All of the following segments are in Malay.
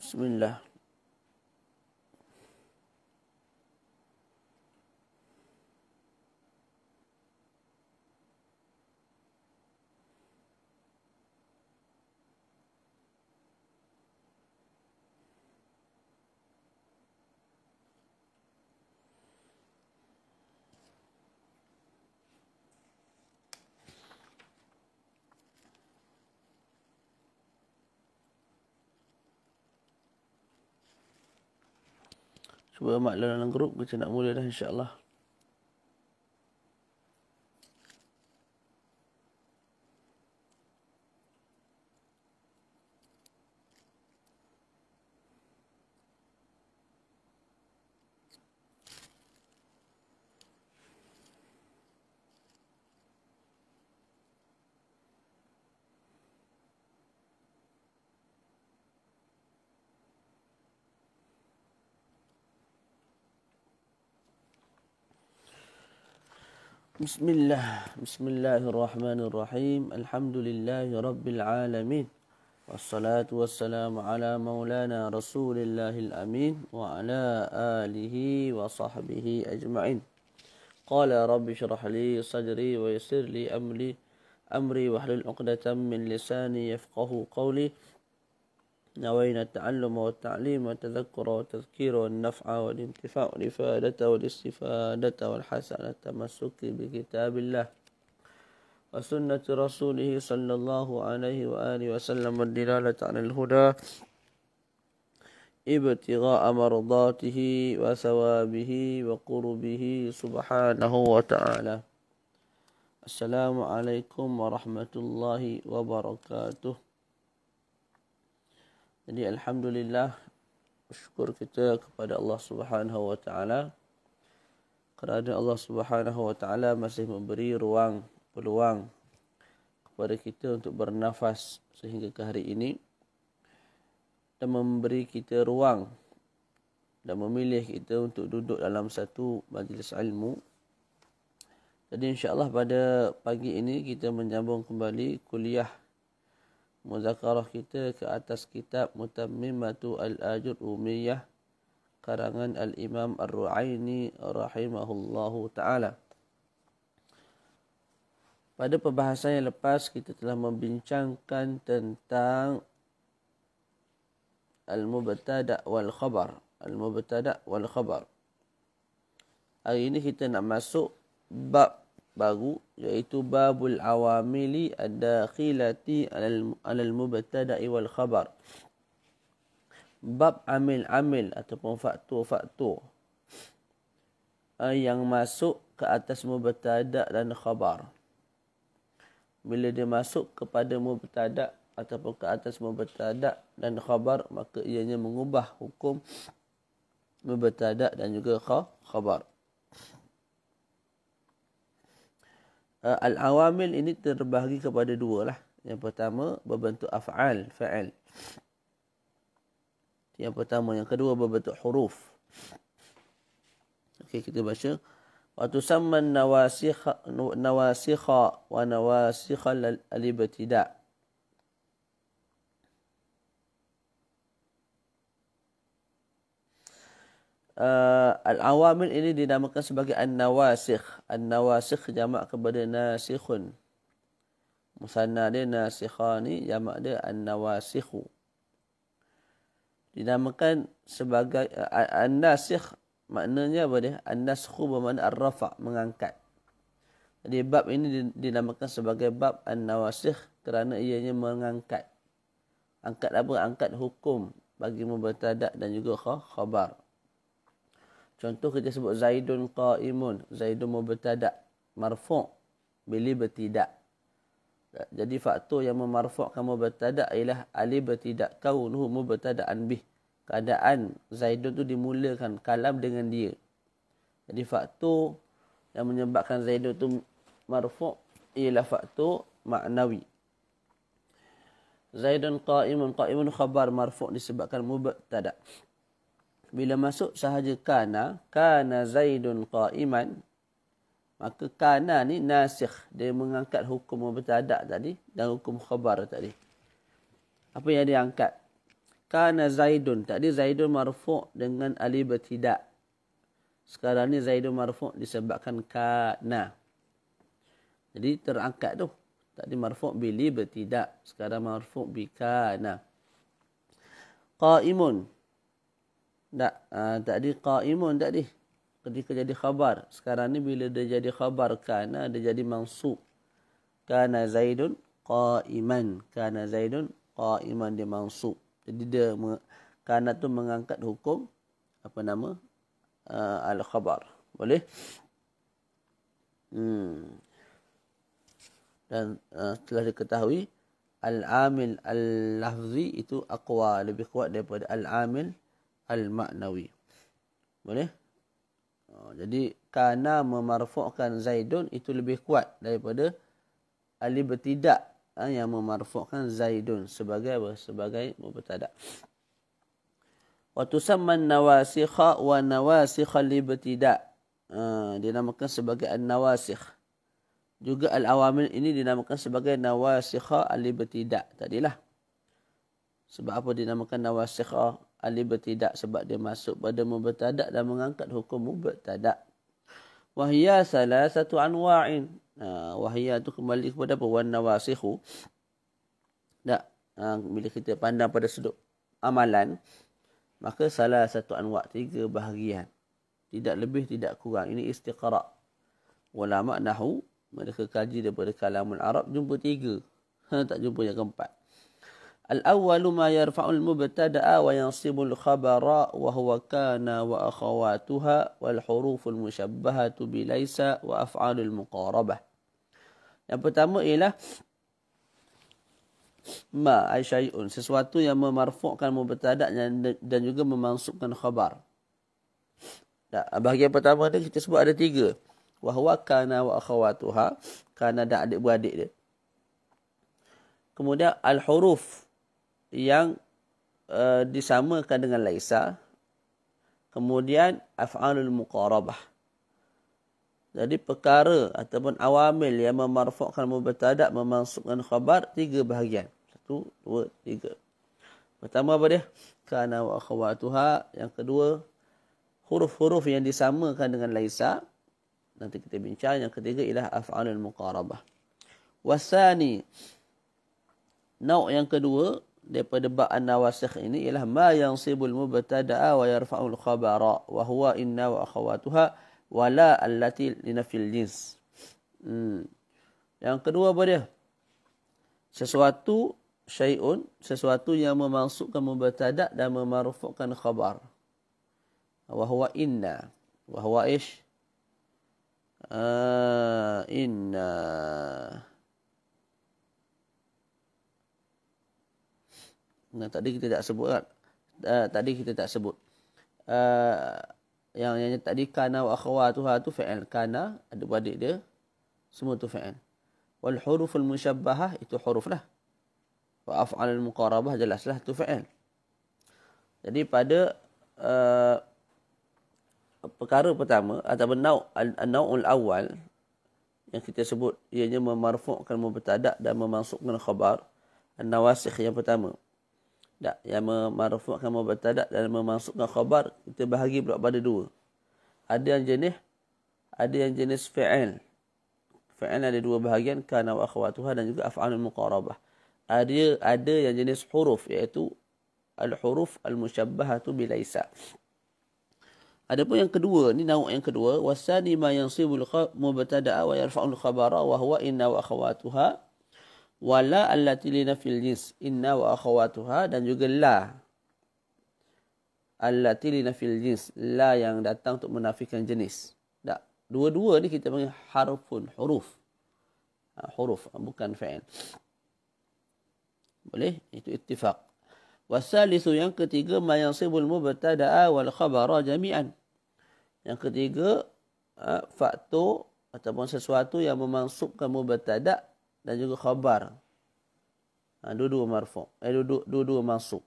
Bismillah. Cuba maklum dalam grup, kita nak mula dah insya-Allah. Bismillahirrahmanirrahim. Alhamdulillahi rabbil alamin. Wassalatu wassalamu ala maulana Rasulillahil amin wa ala alihi wa sahbihi ajma'in. Qala rabbi shrah li sadri wa yassir li amri wahlul 'uqdatam min lisani yafqahu qawli. نوينا التعلم والتعليم والتذكر والتذكير والنفع والانتفاع والإفادة والاستفادة والحسنة التمسك بكتاب الله وسنة رسوله صلى الله عليه وآله وسلم والدلالة على الهدى ابتغاء مرضاته وثوابه وقربه سبحانه وتعالى. السلام عليكم ورحمة الله وبركاته. Jadi alhamdulillah, syukur kita kepada Allah Subhanahu wa taala kerana Allah Subhanahu wa taala masih memberi peluang kepada kita untuk bernafas sehingga ke hari ini dan memberi kita ruang dan memilih kita untuk duduk dalam satu majlis ilmu. Jadi insya-Allah pada pagi ini kita menyambung kembali kuliah muzakarah kita ke atas kitab Mutammimatu al-Ajur Ummiyah karangan Al-Imam Ar-Ru'aini rahimahullahu ta'ala. Pada perbahasan yang lepas kita telah membincangkan tentang Al-Mubtada' wal-Khabar. Al-Mubtada' wal-Khabar. Hari ini kita nak masuk bab baru, iaitu babul awamili ad-dakhilati alal mubtada'i wal khabar. Bab amil-amil ataupun faktor-faktor yang masuk ke atas mubtada' dan khabar. Bila dia masuk kepada mubtada' ataupun ke atas mubtada' dan khabar, maka ianya mengubah hukum mubtada' dan juga khabar. Al-awamil ini terbahagi kepada dua lah. Yang pertama berbentuk af'al, fa'al. Yang pertama. Yang kedua berbentuk huruf. Okey, kita baca. Wa tusamman nawasikha wa nawasikha al-ibtida'. Al-awamil ini dinamakan sebagai an-nawasikh. An-nawasikh jamak kepada nasikhun. Musanna dia nasikhani, jamak dia an-nawasikhu. Dinamakan sebagai an-nasikh, maknanya apa dia? An-naskhu bermakna ar-rafa', mengangkat. Jadi bab ini dinamakan sebagai bab an-nawasikh kerana ianya mengangkat. Angkat apa? Angkat hukum bagi mubtada' dan juga khabar. Contoh kita sebut Zaidun qa'imun. Zaidun mubtada' marfu' bila bertidak. Jadi faktor yang memarfu'kan mubtada' ialah al-ibtida' kaunuhu mubtada'an bih. Keadaan Zaidun tu dimulakan kalam dengan dia. Jadi faktor yang menyebabkan Zaidun tu marfu' ialah faktor maknawi. Zaidun qa'imun. Qa'imun khabar marfu' disebabkan mubtada'. Bila masuk sahaja kana Zaidun qa'iman, maka kana ni nasikh, dia mengangkat hukum mubtada' tadi dan hukum khabar tadi. Apa yang dia angkat? kana Zaidun. Tadi Zaidun marfu' dengan alif bertidak. Sekarang ni Zaidun marfu' disebabkan kana. Jadi terangkat tu. Tadi marfu' bili bertidak. Sekarang marfu' bi kana. Qaimun. Tak, tadi qaimun tadi. Ketika jadi khabar. Sekarang ni bila dia jadi khabar kana, dia jadi mansub. Kana Zaidun qaiman. Kana Zaidun qaiman, dia mansub. Jadi dia kana tu mengangkat hukum apa nama? Al-khabar. Boleh? Dan telah diketahui al-amil al-lafzi itu aqwa, lebih kuat daripada al-amil al-ma'nawi. Boleh? Jadi kana memarfu'kan Zaidun itu lebih kuat daripada alif bertidak yang memarfu'kan Zaidun sebagai apa? Sebagai mubtada. Wa tusamma an-nawasikha wa nawasikha al-ibtida'. Dinamakan sebagai an-nawasikh. Juga al-awamil ini dinamakan sebagai nawasikha al-ibtida'. Tadilah. Sebab apa dinamakan nawasikha al-ibtida'? Sebab dia masuk pada mubtada' dan mengangkat hukum mubtada'. Wa hiya salasatu anwa'in. Wahiyah tu kembali kepada apa? Wan nawasikhu. Tak. Bila kita pandang pada sudut amalan, maka salah satu anwa', 3 bahagian. Tidak lebih, tidak kurang. Ini istiqra'. Ulama' nahu, mereka kaji daripada kalamul Arab, jumpa 3. Tak jumpa yang keempat. Al-awwalu ma yarfa'ul mubtada'a wa yansibul khabara wa huwa kana wa akhawatuha wal huruful musyabbahatu bilaisa wa af'alul muqarabah. Yang pertama ialah ma ay syai'un, sesuatu yang memarfu'kan mubtada' dan juga memansubkan khabar. Bahagian pertama ni kita sebut ada 3. Wa huwa kana wa akhawatuha, kana dan adik-beradik dia. Kemudian al-huruf yang disamakan dengan laisa. Kemudian af'alul muqarabah. Jadi perkara ataupun awamil yang memarfu'kan mubtada' memansubkan khabar 3 bahagian. 1, 2, 3. Pertama apa dia? Kana wa akhawatuha. Yang kedua, huruf-huruf yang disamakan dengan laisa. Nanti kita bincang. Yang ketiga ialah af'alul muqarabah. Wasani, nauk yang kedua daripada ba' an-nawasikh ini ialah ma yansibul mubtada'a wa yarfa'ul khabara wa huwa inna wa akhawatuha wa la allati linafil jins. Yang kedua apa dia? Sesuatu syai'un, sesuatu yang memansubkan mubtada' dan memarfu'kan khabar. Wa huwa inna. Wa huwa ish? Inna. Nah, tadi kita tak sebut kan? Tadi kita tak sebut. Yang tadi kana wa akhawatuha tu fi'il. Kana, adik-beradik dia, semua tu fi'il. Wal huruful musyabbahah itu huruf lah. Wa af'alul muqarabah jelaslah tu fi'il. Jadi pada perkara pertama ataupun an-nau'ul awal yang kita sebut ianya memarfu'kan mubtada' dan memansubkan khabar, an-nawasikh yang pertama. Tak, yang memarfu'kan mubtada' dan memasukkan khabar, kita bahagi pula pada 2. Ada yang jenis fi'il. Fi'il ada 2 bahagian, kana wa akhawatuha dan juga af'alul muqarabah. Ada yang jenis huruf, iaitu al-huruf al-musyabbahatu bilaisa. Adapun yang kedua, ni nauk yang kedua, wasani ma yansibul mubtada'a wa yarfa'ul khabara wa huwa inna wa akhawatuha wala allati linafil jins, inna wa akhawatuha, dan juga la allati linafil jins, la yang datang untuk menafikan jenis. Tak, dua-dua ni kita panggil harfun, huruf. Huruf, bukan fi'il. Boleh? Itu ittifaq. Wasalisu, yang ketiga, ma yansibul mubtada'a wal khabara jami'an. Yang ketiga, faktor ataupun sesuatu yang memansubkan mubtada' dan juga khabar. Dua-dua marfu'. Dua-dua masuk.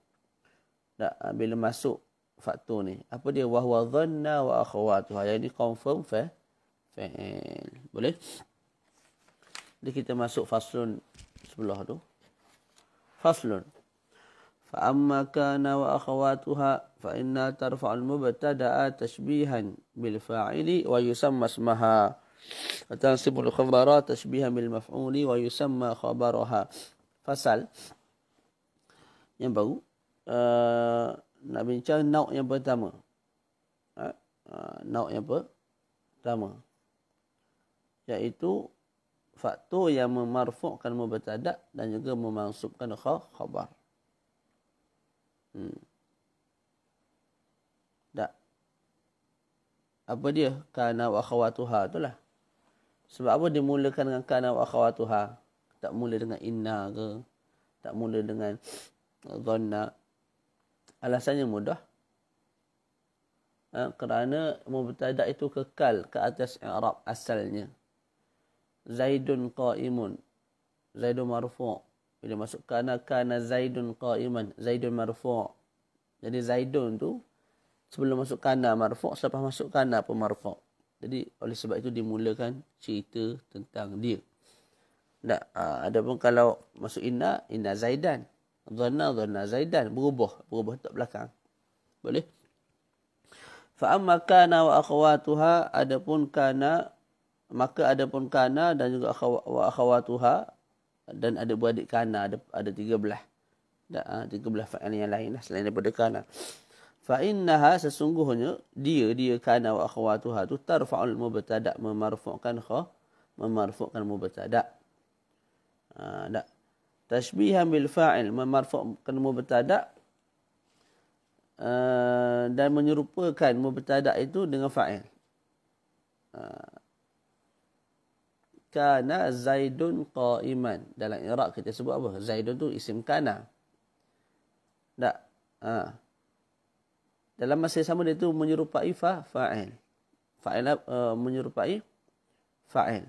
Bila masuk faktor ni. Apa dia? Wa huwa dhanna wa akhawatuha. Yang ini confirm fa'il. Boleh? Jadi kita masuk faslun sebelah tu. Faslun. فأما كان وأخواتها فإنها ترفع المبتدأ تشبيها بالفاعل ويسمى اسمها وتنصب الخبر تشبيها بالمفعول ويسمى خبرها. Fasal yang baru, nak bincang nauk yang pertama. Nauk yang pertama, iaitu faktor yang memarfu'kan mubtada' dan juga memansubkan khabar. Tak. Apa dia? Kana wa akhawatuha itulah. Sebab apa dimulakan dengan kana wa akhawatuha? Tak mula dengan inna ke? Tak mula dengan dhanna? Alasannya mudah. Kerana mubtada' itu kekal ke atas i'rab asalnya. Zaidun qa'imun. Zaidun marfu'. Bila masuk kana Zaidun qa'iman. Zaidun marfu'. Jadi Zaidun tu sebelum masuk kana marfu', selepas masuk kana pun marfu'. Jadi oleh sebab itu dimulakan cerita tentang dia. Tak, adapun kalau masuk inna Zaidan. Dhanna Zaidan. Berubah tak belakang. Boleh? Fa amma kana wa akhawatuha, adapun kana, maka adapun kana dan juga wa akhawatuha dan adik-beradik kana, ada 13. 13 fa'il yang lain selain daripada kana. Fa innaha, sesungguhnya dia kana wa akhawatuha tu tarfa'ul mubtada', memarfu'kan mubtada'. Tashbihan bil fa'il, memarfu'kan mubtada' dan menyerupakan mubtada' itu dengan fa'il. Kana Zaidun qa'iman. Dalam i'rab kita sebut apa? Zaidun tu isim kana. Tak. Dalam masa yang sama dia tu menyerupai fa'il. Fa'il menyerupai fa'il.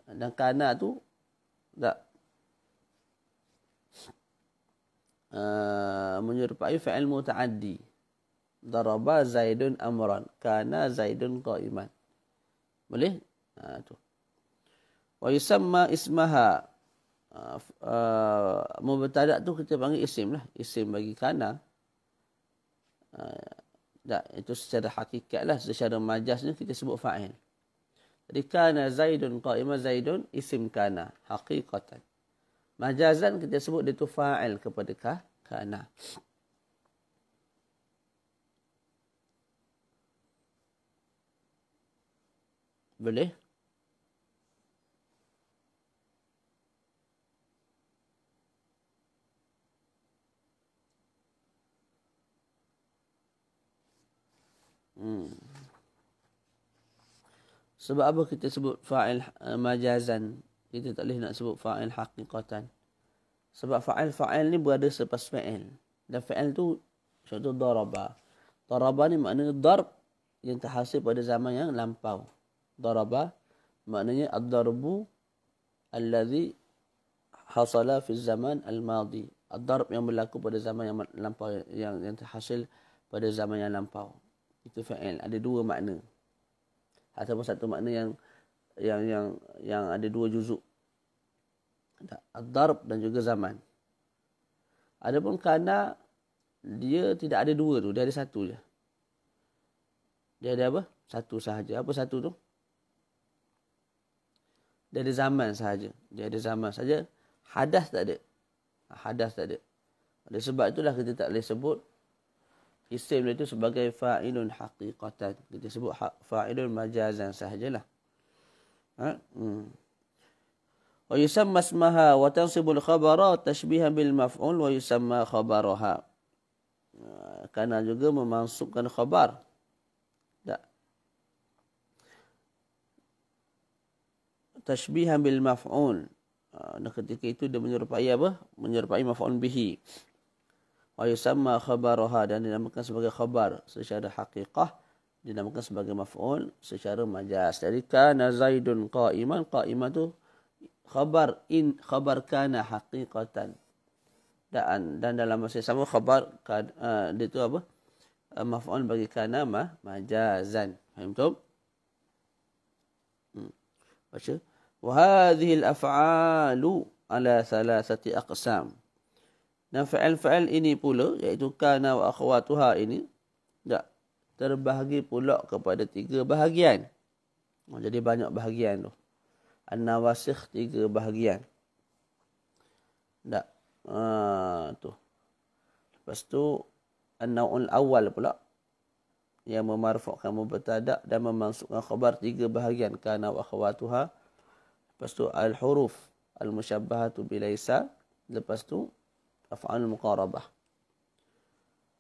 Dan kana tu tak. Menyerupai fa'il muta'addi. Daraba Zaidun amran. Kana Zaidun qa'iman. Boleh? Tu. Wa yusamma ismaha. Mubtada' tu kita panggil isim lah. Isim bagi kana. Tak, itu secara hakikat lah. Secara majaznya kita sebut fa'il. Jadi kana Zaidun qa'iman, Zaidun isim kana. Hakikatan. Majazan kita sebut dia tu fa'il kepada kana. Boleh? Sebab apa kita sebut fa'il majazan? Kita tak boleh nak sebut fa'il haqiqatan. Sebab fa'il ni berada selepas fa'il. Dan fa'il tu, contoh daraba. Daraba ni maknanya darb yang terhasil pada zaman yang lampau. Daraba maknanya ad-darbu alladhi hasala fi zaman al-madi. Ad-darb yang berlaku pada zaman yang lampau, yang terhasil pada zaman yang lampau. Itu fa'il. Ada dua makna. Ataupun satu makna yang ada dua juzuk. Ad-darb dan juga zaman. Adapun kana, dia tidak ada dua tu, dia ada satu je. Dia ada apa? Satu sahaja. Apa satu tu? Dia ada zaman sahaja. Dia ada zaman sahaja. Hadas tak ada. Hadas tak ada. Oleh sebab itulah kita tak boleh sebut isim itu sebagai fa'ilun haqiqatan. Kita sebut fa'ilun majazan sahajalah. Wa yusamma ismaha wa tansibul khabara tashbihan bil maf'ul wa yusamma khabaraha. Kana juga memansubkan khabar. Tak. Tashbihan bil maf'ul. Dan ketika itu dia menyerupai apa? Menyerupai maf'ul bihi. Wa yusamma khabaraha, dan dinamakan sebagai khabar secara haqiqah, dinamakan sebagai maf'ul secara majaz. Jadi kana Zaidun qa'iman, qa'imah tu khabar kana haqiqatan. Dan dalam masa sama khabar dia tu apa? Maf'ul bagi kana majazan. Faham tu? Baca. Wa hadhihi al-af'alu ala thalathati aqsam. Dan fa'al-fa'al ini pula, iaitu kana wa akhawatuha ini, tak terbahagi pula kepada 3 bahagian. Jadi banyak bahagian tu. An-nawasikh 3 bahagian. Tak. Tu. Lepas tu, an-naw'ul awal pula, yang memarfu'kan mubtada' dan memansukkan khabar 3 bahagian. Kana wa akhawatuha. Lepas tu, al-huruf al-musyabbahatu bilaisa. Lepas tu, af'al muqarabah.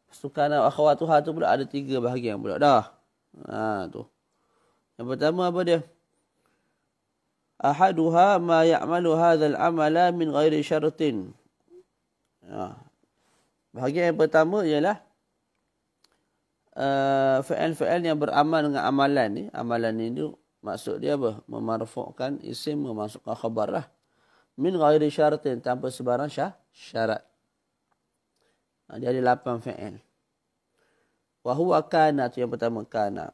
Sukana akhawatuha tu pula ada 3 bahagian pula dah. Tu. Yang pertama apa dia? Ahaduha ma ya'malu hadzal amala min ghairi syartin. Bahagian yang pertama ialah fa'al-fa'al yang beramal dengan amalan ni. Amalan ni tu maksud dia apa? Memarfu'kan isim, memasukkan khabar lah. Min ghairi syartin, tanpa sebarang syarat. Dia ada 8 fa'il. Wa huwa kana, tu yang pertama, kana.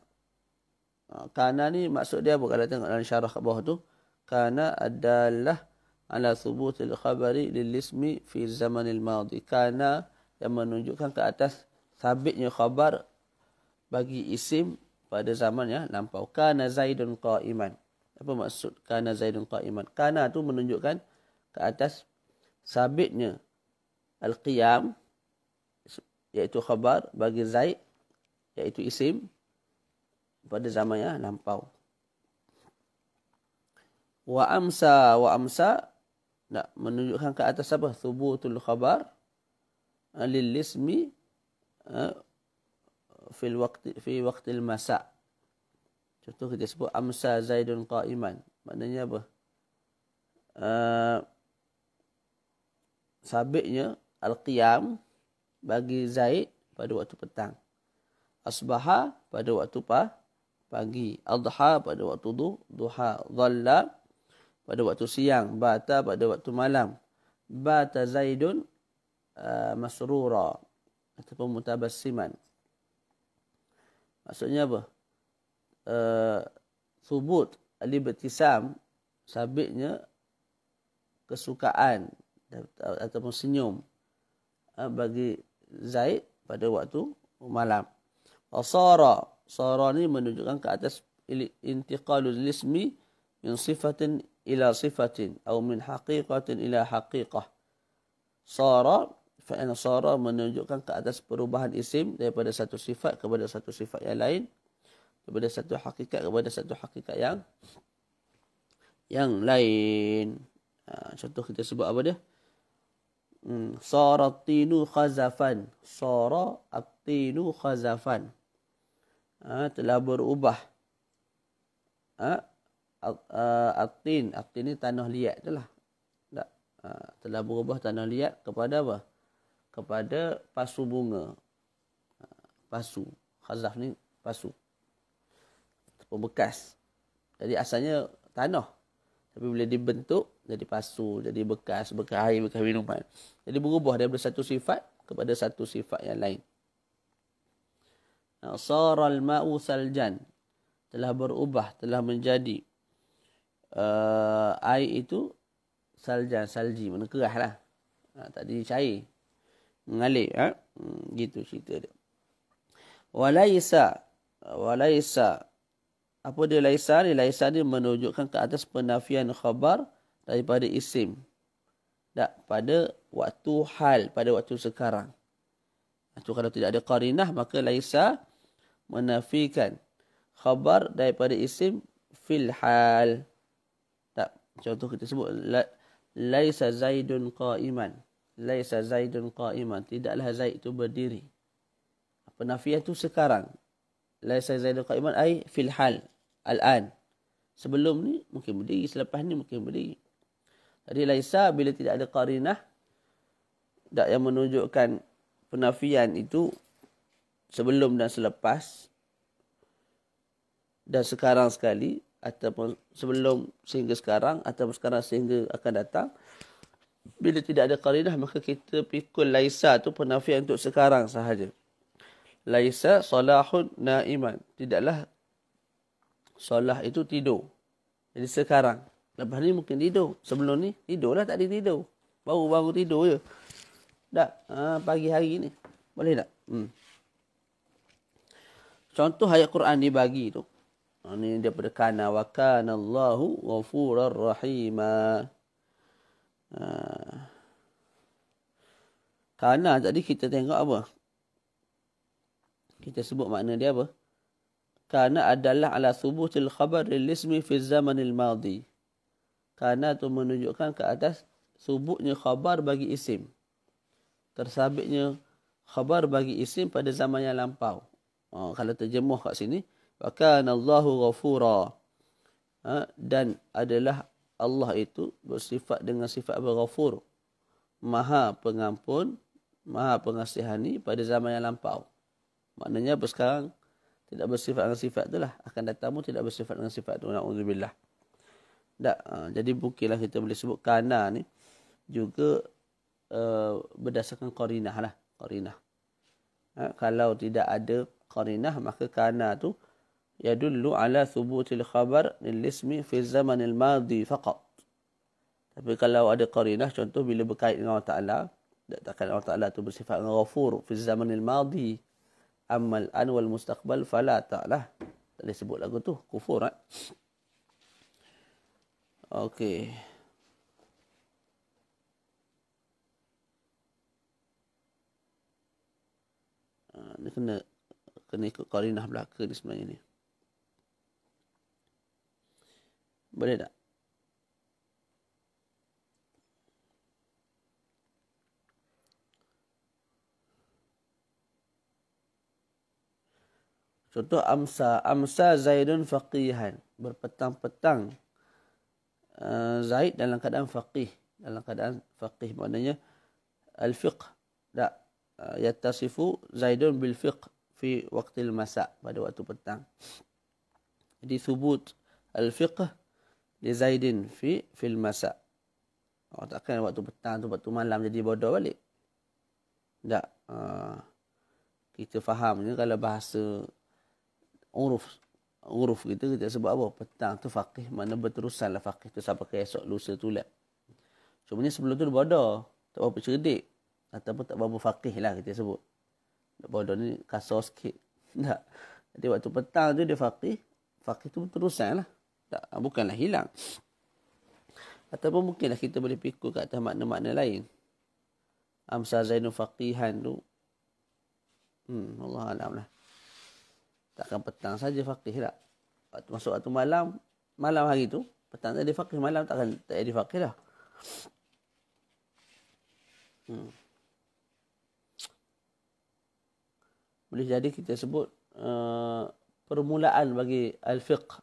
Kana ni maksud dia apa? Kalau tengok dalam syarah kat bawah tu, kana adalah ala thubutil khabari lil ismi fi zamanil madhi. Kana yang menunjukkan ke atas sabitnya khabar bagi isim pada zaman yang lampau. Kana Zaidun qa'iman. Apa maksud kana Zaidun qa'iman? Kana tu menunjukkan ke atas sabitnya al-qiyam, iaitu khabar bagi Zaid, iaitu isim pada zaman yang lampau. Wa amsa nak menunjukkan ke atas apa? Thubutul khabar lil ismi fi waqtil masa. Contoh kita sebut amsa Zaidun qa'iman. Maknanya apa? Sabitnya al-qiyam bagi Zaid pada waktu petang. Asbaha pada waktu pagi. Adha pada waktu duha. Dhalla pada waktu siang. Bata pada waktu malam. Bata Zaidun masrura ataupun mutabassiman. Maksudnya apa? Thubut al-ibtisam, sabitnya kesukaan ataupun senyum bagi Zaid pada waktu malam. Asara, sara ni menunjukkan ke atas intiqalul ismi min sifatin ila sifatin atau min haqiqatin ila haqiqah. Sara, fa'il sara menunjukkan ke atas perubahan isim daripada satu sifat kepada satu sifat yang lain, daripada satu hakikat kepada satu hakikat yang lain. Contoh kita sebut apa dia? Sara at-tinu khazafan. Sara at-tinu khazafan. Telah berubah. At-tin ni tanah liat tu lah. Telah berubah tanah liat kepada apa? Kepada pasu bunga. Pasu. Khazaf ni pasu. Bekas. Jadi asalnya tanah. Tapi bila dibentuk, jadi pasu, jadi bekas air, bekas minuman. Jadi berubah daripada satu sifat kepada satu sifat yang lain. Saral ma'u saljan. Telah berubah, telah menjadi air itu saljan, salji. Mana kerah lah. Tadi cair. Mengalir. Gitu cerita dia. Walaisa. Apa dia laisa ni? Laisa ni menunjukkan ke atas penafian khabar daripada isim. Tak, pada waktu hal, pada waktu sekarang. Itu kalau tidak ada qarinah, maka laisa menafikan khabar daripada isim fil hal. Tak, contoh kita sebut laisa Zaidun qa'iman. Laisa Zaidun qa'iman. Tidaklah Zaid itu berdiri. Penafian itu sekarang. Laisa Zaidun qa'iman ay fil hal. Al-an. Sebelum ni mungkin berdiri, selepas ni mungkin berdiri. Jadi laisa bila tidak ada qarinah, tak yang menunjukkan penafian itu sebelum dan selepas dan sekarang sekali, ataupun sebelum sehingga sekarang, ataupun sekarang sehingga akan datang. Bila tidak ada qarinah, maka kita pikul laisa tu penafian untuk sekarang sahaja. Laisa salahun na'iman. Tidaklah Salah itu tidur. Jadi sekarang. Lepas ni mungkin tidur. Sebelum ni tidurlah, tak ada tidur. Baru tidur je. Tak? Pagi hari ni. Boleh tak? Contoh ayat Quran dibagi tu. Ni daripada kana wa kana Allahu ghafurar rahima. Kana tadi kita tengok apa? Kita sebut makna dia apa? Kana adalah ala thubutil khabar lil ismi fi zamanil madi. Kana tu menunjukkan ke atas subutnya khabar bagi isim. Tersabitnya khabar bagi isim pada zaman yang lampau. Kalau terjemuh kat sini, wa kana Allahu ghafura. Dan adalah Allah itu bersifat dengan sifat Ghafur. Maha pengampun, Maha pengasihani pada zaman yang lampau. Maknanya sekarang tidak bersifat dengan sifat itulah. Akan datang pun tidak bersifat dengan sifat itu. Na'udzubillah. Tak. Jadi mungkinlah kita boleh sebut kana ni juga berdasarkan qarinah lah. Qarinah. Kalau tidak ada qarinah, maka kana tu yadullu ala thubutil khabar lil ismi fi zamanil madi faqat. Tapi kalau ada qarinah, contoh bila berkait dengan Allah Ta'ala, takkan Allah Ta'ala tu bersifat ghafur fi zamanil madi, ammal an wal mustaqbal fala ta'lah. Tak boleh sebut lagu tu, kufur. Okey. Ni kena ikut qarinah belaka ni sebenarnya ni. Boleh tak? Contoh amsa Zaidun faqihan. Berpetang-petang Zaid dalam keadaan faqih. Dalam keadaan faqih maknanya al-fiqh. Tak. Yattasifu Zaidun bil fiqh fi waqtil masa, pada waktu petang. Jadi subut al-fiqh li Zaidin fil masa. Takkan waktu petang tu waktu malam jadi bodoh balik. Tak. Kita fahamnya kalau bahasa uruf kita sebut apa? Petang tu faqih, mana berterusanlah faqih tu sampai ke esok lusa tulat. Cumanya sebelum tu dia bodoh, tak berapa cerdik ataupun tak berapa faqih lah kita sebut. Bodoh ni kasar sikit. Tak. Jadi waktu petang tu dia faqih tu berterusan lah. Tak, bukanlah hilang. Ataupun mungkinlah kita boleh pikul ke atas makna-makna lain. Amsa Zainul faqihan tu. Allah alam lah. Takkan petang saja faqih tak. Masuk waktu malam hari tu, petang tak ada faqih, malam tak ada faqih dah. Boleh jadi kita sebut permulaan bagi al-fiqh.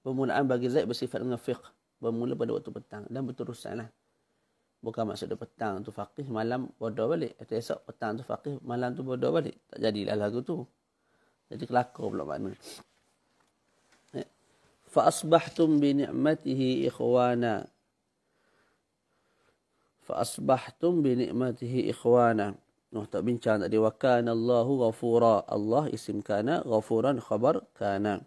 Permulaan bagi Zaid bersifat dengan fiqh. Bermula pada waktu petang dan berterusan lah. Bukan maksud dia petang tu faqih, malam bodoh balik. Atau esok petang tu faqih, malam tu bodoh balik. Tak jadilah lagu tu. Jadi kelakar pula makna. Fa asbahtum bi ni'matihi ikhwana. Fa asbahtum bi ni'matihi ikhwana. Tak bincang tadi. Wa kana Allahu ghafura. Allah isim kana, ghafuran khabar kana.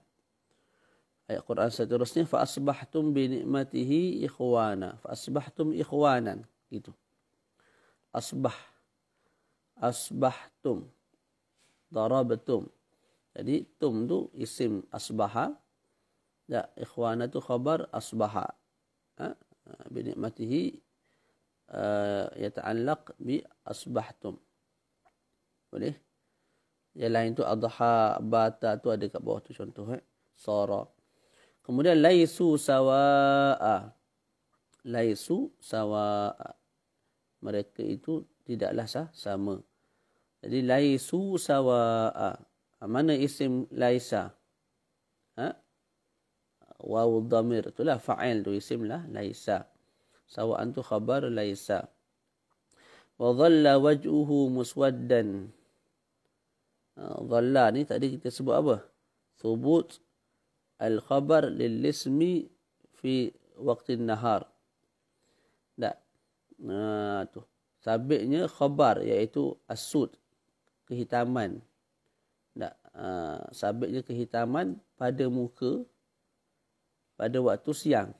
Ayat Quran seterusnya, fa asbahtum bi ni'matihi ikhwana. Fa asbahtum ikhwanan. Gitu. Asbahtum. Darabtum. Jadi tum tu isim asbaha. Ya, ikhwana tu khabar asbaha. Bi ni'matihi yata'allaq bi asbahtum. Boleh? Yang lain tu adha, bata tu ada kat bawah tu contoh. Sara. Kemudian laisu sawa'a. Laisu sawa'a. Mereka itu tidaklah sama. Jadi laisu sawa'a. Mana isim laisa? Wawu dhamir itulah fa'il tu isim lah laisa. Sawa'an tu khabar laisa. Wa dhalla waj'uhu muswaddan. Dhalla ni tadi kita sebut apa? Thubut al-khabar lil-ismi fi waqtin nahar. Tak. Tu. Sabitnya khabar iaitu as-sud, kehitaman. Tak. Sabitnya kehitaman pada muka pada waktu siang.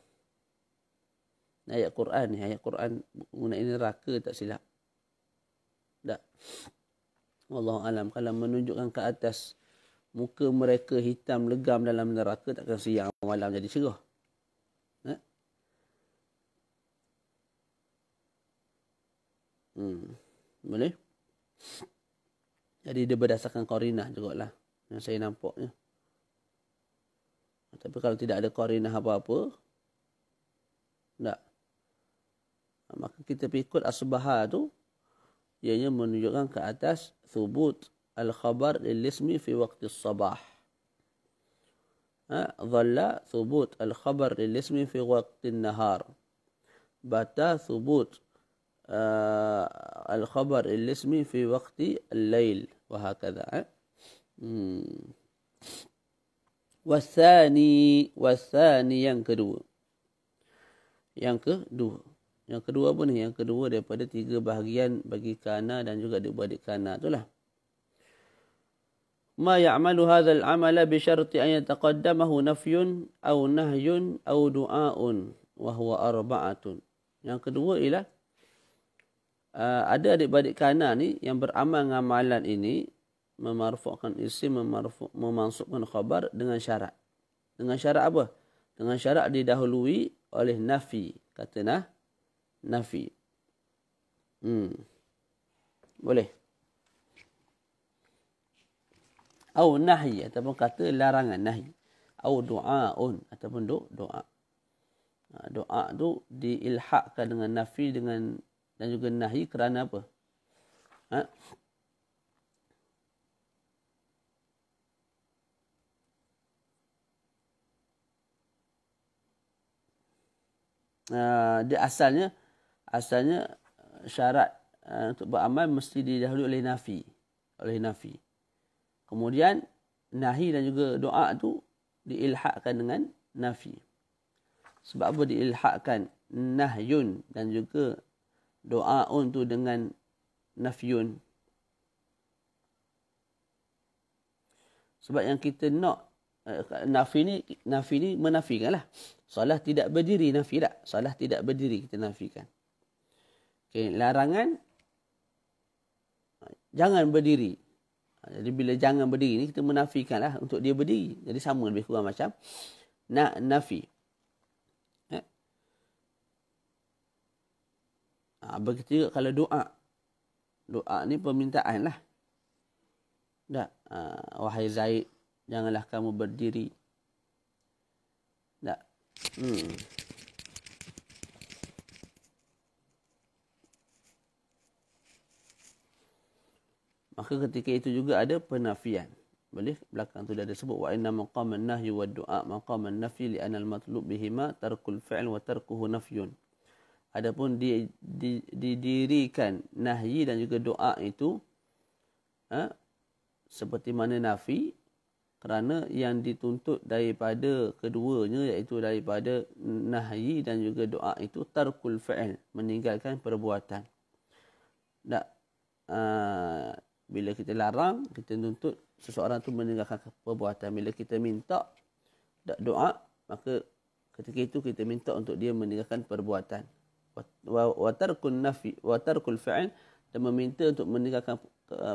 Ayat Quran ni, ayat Quran mengenai neraka tak silap. Tak. Wallahu alam. Kalau menunjukkan ke atas muka mereka hitam legam dalam neraka, takkan siang malam jadi cerah. Boleh? Jadi dia berdasarkan qarinah jugalah yang saya nampaknya. Tapi kalau tidak ada qarinah apa-apa, tak. Maka kita ikut asbaha tu, ianya menunjukkan ke atas thubut al-khabar lil-ismi fi waqti as-sabah. Dhalla thubut al-khabar lil-ismi fi waqti an-nahar. Bata thubut al-khabar lil-ismi fi waqti al-lail wa hakadha. Wasani yang kedua. Yang kedua apa ni? Yang kedua daripada 3 bahagian bagi kana dan juga adik-beradik kana itulah. Ma ya'malu hadzal amala bi syarti an yataqaddamahu nafyun aw nahyun aw du'aun wa huwa arba'atun. Yang kedua ialah ada adik-beradik kana ni yang beramal dengan amalan ini, memarfu'kan isim, memansubkan khabar dengan syarat. Dengan syarat apa? Dengan syarat didahului oleh nafi. Kata nafi. Boleh. Au nahi ataupun kata larangan, nahi. Au du'aun ataupun doa. Doa tu diilhaqkan dengan nafi dengan dan juga nahi kerana apa? Dia asalnya syarat untuk beramal mesti didahului oleh nafi. Kemudian nahi dan juga doa tu diilhaqkan dengan nafi. Sebab apa diilhaqkan nahyun dan juga doaun tu dengan nafyun? Sebab yang kita nak nafi ni menafikan lah. Solah tidak berdiri, nafi tak? Solah tidak berdiri, kita nafikan. Okay, larangan jangan berdiri. Jadi bila jangan berdiri ni kita menafikan lah untuk dia berdiri. Jadi sama lebih kurang macam nafi. Begitu juga kalau doa. Doa ni permintaan lah. Tak. Wahai Zaid, janganlah kamu berdiri. Tak. Maka ketika itu juga ada penafian. Boleh? Belakang tu dah ada sebut. Wa inna maqaman nahyi wa du'a maqaman nafyi li'anna al-matlub bihima tarkul fi'l wa tarkuhu nafyun. Adapun didirikan nahyi dan juga doa itu seperti mana nafi, kerana yang dituntut daripada keduanya iaitu daripada nahyi dan juga doa itu tarkul fi'l, meninggalkan perbuatan. Tak. Bila kita larang, kita tuntut seseorang tu meninggalkan perbuatan. Bila kita minta doa, maka ketika itu kita minta untuk dia meninggalkan perbuatan. Wa tarkun nafi wa tarkul fi'l, dan meminta untuk meninggalkan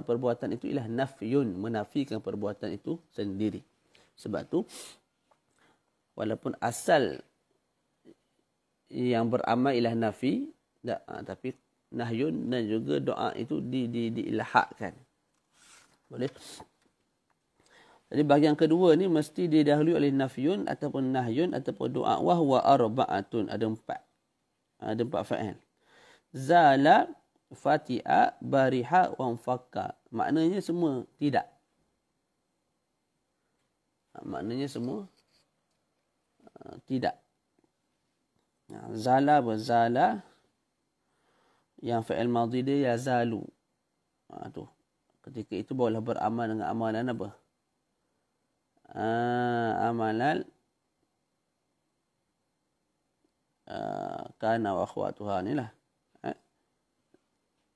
perbuatan itu ialah nafyun, menafikan perbuatan itu sendiri. Sebab tu walaupun asal yang beramal ialah nafi, tapi nahyun dan juga doa itu diilhaqkan. Boleh? Jadi bahagian kedua ni mesti didahului oleh nafyun ataupun nahyun ataupun doa. Wa huwa arba'atun, ada 4. Ada 4 fa'il. Zala, fati'a, bariha, wa fakka. Maknanya semua tidak. Maknanya semua tidak. Zala berzala, yang fa'il madhi dia yazalu. Tu. Ketika itu barulah beramal dengan amalan apa? Amalan kana wa akhwatuha ni lah.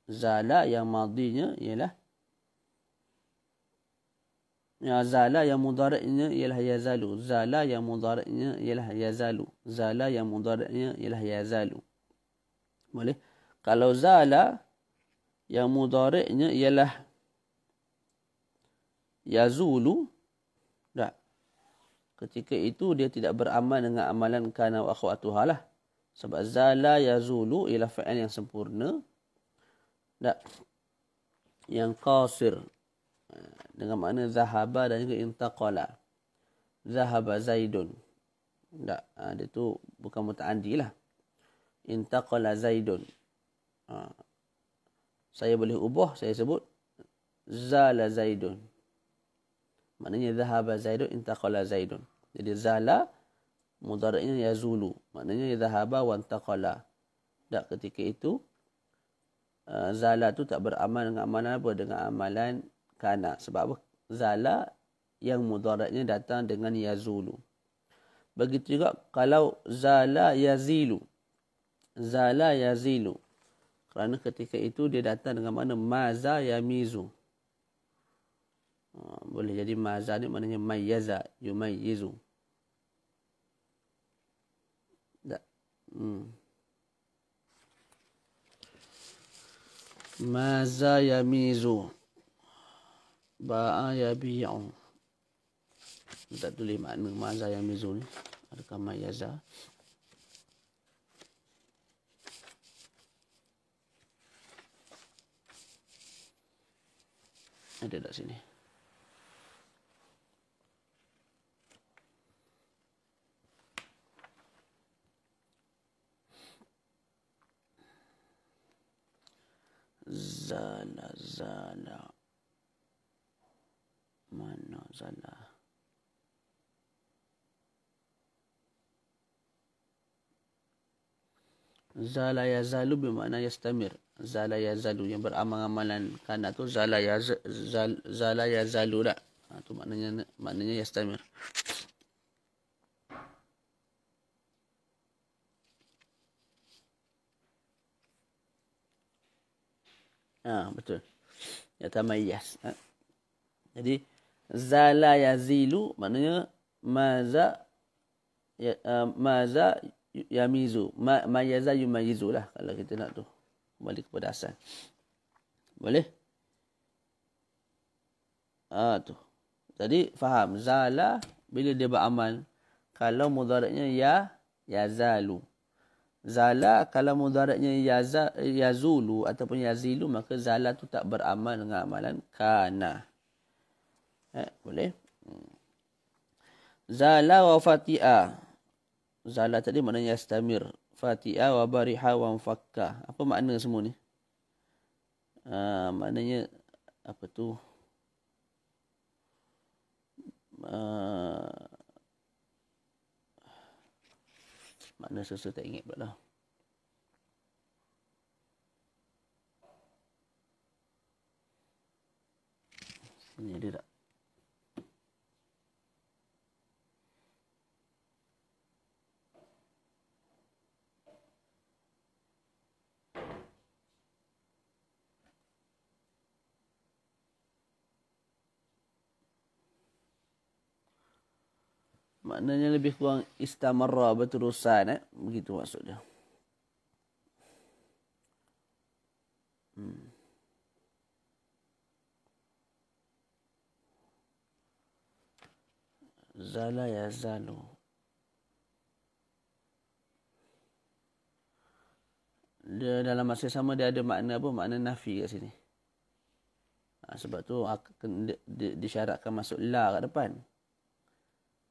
Zala yang madhinya ialah zala, yang mudhari'nya ialah yazalu. Zala yang mudhari'nya ialah yazalu. Zala yang mudhari'nya ialah yazalu. Boleh? Kalau zala yang mudhari'nya ialah yazulu. Tak. Ketika itu dia tidak beramal dengan amalan kana wa akhwatuha lah. Sebab zala yazulu ialah fa'il yang sempurna. Tak. Yang qasir. Dengan makna zahaba dan juga intaqala. Zahaba Zaidun. Tak. Dia tu bukan muta'addi lah. Intaqala Zaidun. Saya boleh ubah, saya sebut zala Zaidun. Maknanya zahaba Zaidun, intaqala Zaidun. Jadi zala mudhari'nya yazulu. Maknanya zahaba wa intaqala. Tak, ketika itu zala tu tak beramal dengan amalan apa? Dengan amalan kana. Sebab apa? Zala yang mudhari'nya datang dengan yazulu. Begitu juga kalau zala yazilu. Zala yazilu. Kerana ketika itu dia datang dengan makna maza yamizu. Boleh jadi maza ni maknanya mayyaza, yumayyizu. Tak. Maza yamizu. Ba'a yabi'u. Tak tulis makna maza yamizu ni. Adakah mayyaza? Ada tak sini? Zala. Mana zala? Zala yazalu bermakna yastamir. Zala yazalu yang beramal-amalan kana tu zala yazalu tak. Tu maknanya yastamir. Betul. Yatamayyaz. Jadi zala yazilu maknanya maza yamizu. Mayyaza yumayyizu lah kalau kita nak tu. Kembali kepada asal. Boleh? Tu. Jadi faham. Zala bila dia beramal. Kalau mudhari'nya yazalu. Zala kalau mudhari'nya yazulu ataupun yazilu, maka zala tu tak beramal dengan amalan kana. Boleh? Zala wa fati'a. Zala tadi maknanya yastamir. Fati'a wa bariha wa mfakka. Apa makna semua ni? Maknanya apa tu? Makna sesuatu tak ingat pula dah. Sini ada tak? Maknanya lebih kurang istamarra, berterusan. Begitu maksudnya. Zala yazalu. Dia dalam masa sama dia ada makna apa? Makna nafi kat sini. Sebab tu disyaratkan masuk la kat depan.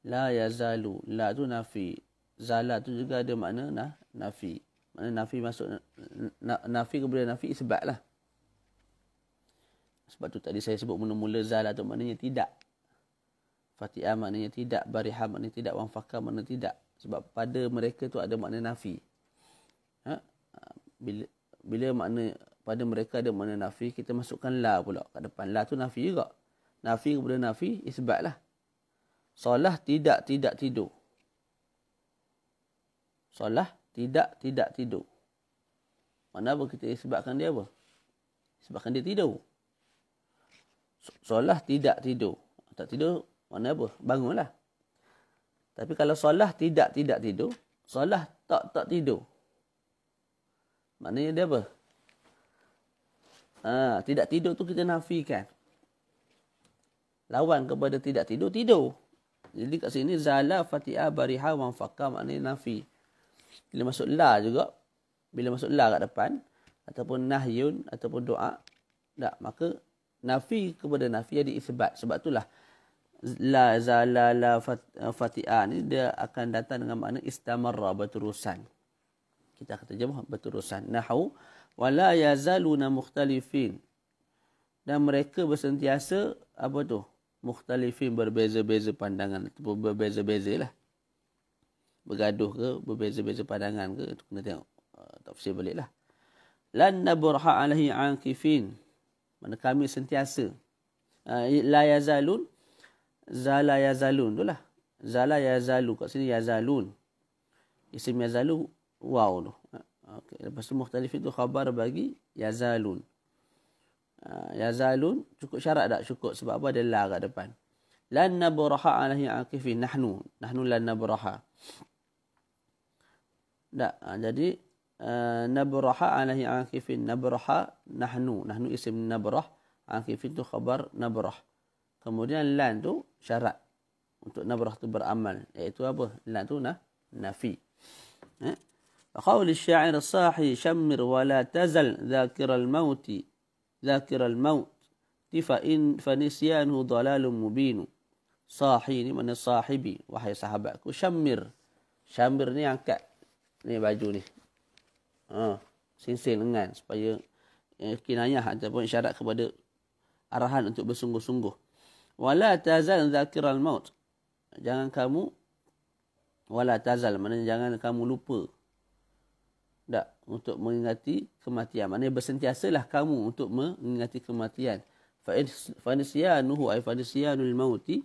La yazalu. La tu nafi. Zala tu juga ada makna nafi. Makna nafi masuk nafi kemudian nafi isbat lah. Sebab tu tadi saya sebut mula-mula zala tu maknanya tidak. Fati'ah maknanya tidak. Bariha maknanya tidak. Wanfaka maknanya tidak. Sebab pada mereka tu ada makna nafi. Bila makna pada mereka ada makna nafi, kita masukkan la pula kat depan. La tu nafi juga. Nafi kemudian nafi isbat lah. Solah tidak tidur. Solah tidak tidur. Mana apa kita sebabkan dia apa? Sebabkan dia tidur. Solah tidak tidur. Tak tidur, mana apa? Bangunlah. Tapi kalau solah tidak tidur, solah tak tidur. Maknanya dia apa? Tidak tidur tu kita nafikan. Lawan kepada tidak tidur, tidur. Jadi kat sini zala, fati'a, bariha, wanfaka maknanya nafi. Bila masuk la juga, bila masuk la kat depan, ataupun nahyun, ataupun doa, tak, maka nafi kepada nafi jadi isbat. Sebab itulah la zala la fati'a ni dia akan datang dengan makna istamarra, berterusan. Kita akan terjemah berterusan. Nahu wala yazaluna mukhtalifin. Dan mereka bersentiasa apa tu? Mukhtalifin, berbeza-beza pandangan ataupun berbeza-beza lah. Bergaduh ke, berbeza-beza pandangan ke, itu kena tengok tafsir baliklah. Lan nabraha alaihi akifin. Mana kami sentiasa. La yazalun, zala yazalun itulah. Zala yazalu, kat sini yazalun. Isim yazalu waw tu. Okey, lepas tu mukhtalifin tu khabar bagi yazalun. Yazalun cukup syarat tak? Cukup. Sebab apa? Ada la kat depan. Lan nabraha alaihi akifin. Nahnu lan nabraha. Tak. Jadi nabraha alaihi akifin. Nabraha nahnu. Nahnu isim nabrah. Akifin tu khabar nabrah. Kemudian lan tu syarat untuk nabrah tu beramal. Iaitu apa? Lan tu nafi. Qaul asy-sya'ir as-sahi shammir wa la tazal dzakiral mauti. Zakir al-maut fa nisyanuhu dalalun mubin. Sahi ni mana sahibi, wahai sahabatku. Syammir ni angkat ni baju ni, sinsing lengan supaya kinayah ataupun isyarat kepada arahan untuk bersungguh-sungguh. Wala tazal zakir al-maut, jangan kamu, wala tazal maknanya jangan kamu lupa, tak, untuk mengingati kematian. Maknanya bersentiasalah kamu untuk mengingati kematian. Fanisyanuhu ay fanisyanul mauti,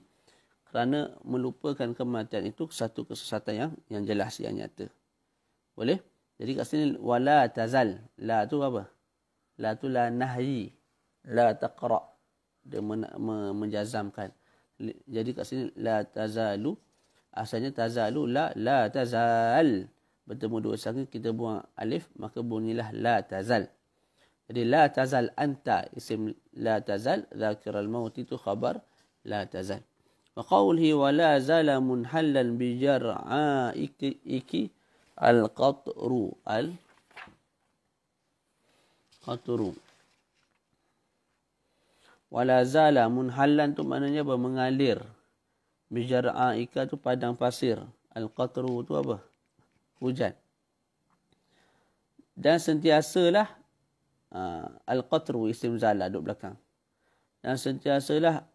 kerana melupakan kematian itu satu kesesatan yang jelas, yang nyata. Boleh? Jadi kat sini wala tazal. La tu apa? La tu la nahyi. La taqra. Dia menjazamkan. Jadi kat sini la tazalu. Asalnya tazalu la tazal. Bertemu dua sangka, kita buang alif, maka bunyilah la tazal. Jadi la tazal anta isim la tazal, zakiral maut itu khabar la tazal. Wa qawlihi wa la zala munhallan bi jar'aiki al-qatru al-qatru. Wa la zala munhallan tu maknanya apa? Mengalir. Bi jar'aika tu padang pasir. Al-qatru tu apa? Hujan. Dan sentiasalah al-qatru isim zala duduk belakang. Dan sentiasalah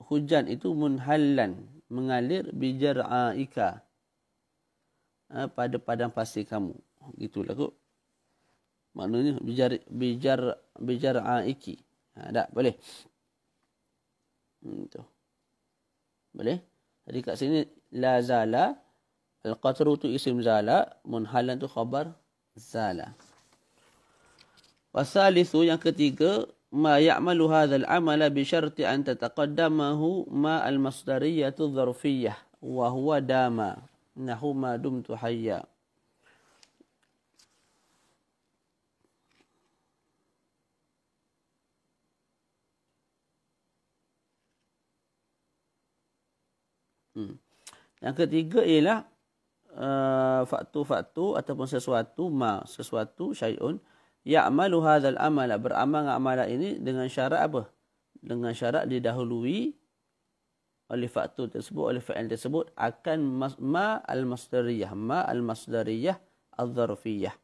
hujan itu munhallan, mengalir bijar'aika, pada padang pasir kamu. Gitulah kot. Maknanya bijar'aiki. Tak boleh. Tu. Boleh? Jadi kat sini la zala, al-qatru tu isim zala, munhalan tu khabar zala. Wasalithu yang ketiga, ma ya'malu hadzal amala bi syarti an tataqaddamahu ma al-masdariyatu dzarfiyyah wa huwa dama nahu ma dumtu hayya. Yang ketiga ialah faktu ataupun sesuatu, sesuatu syai'un ya'malu hadzal amala, beramal amalan ini dengan syarat apa? Dengan syarat didahului oleh faktu tersebut, oleh fa'il tersebut akan ma al-masdariyah, al-zarfiyah.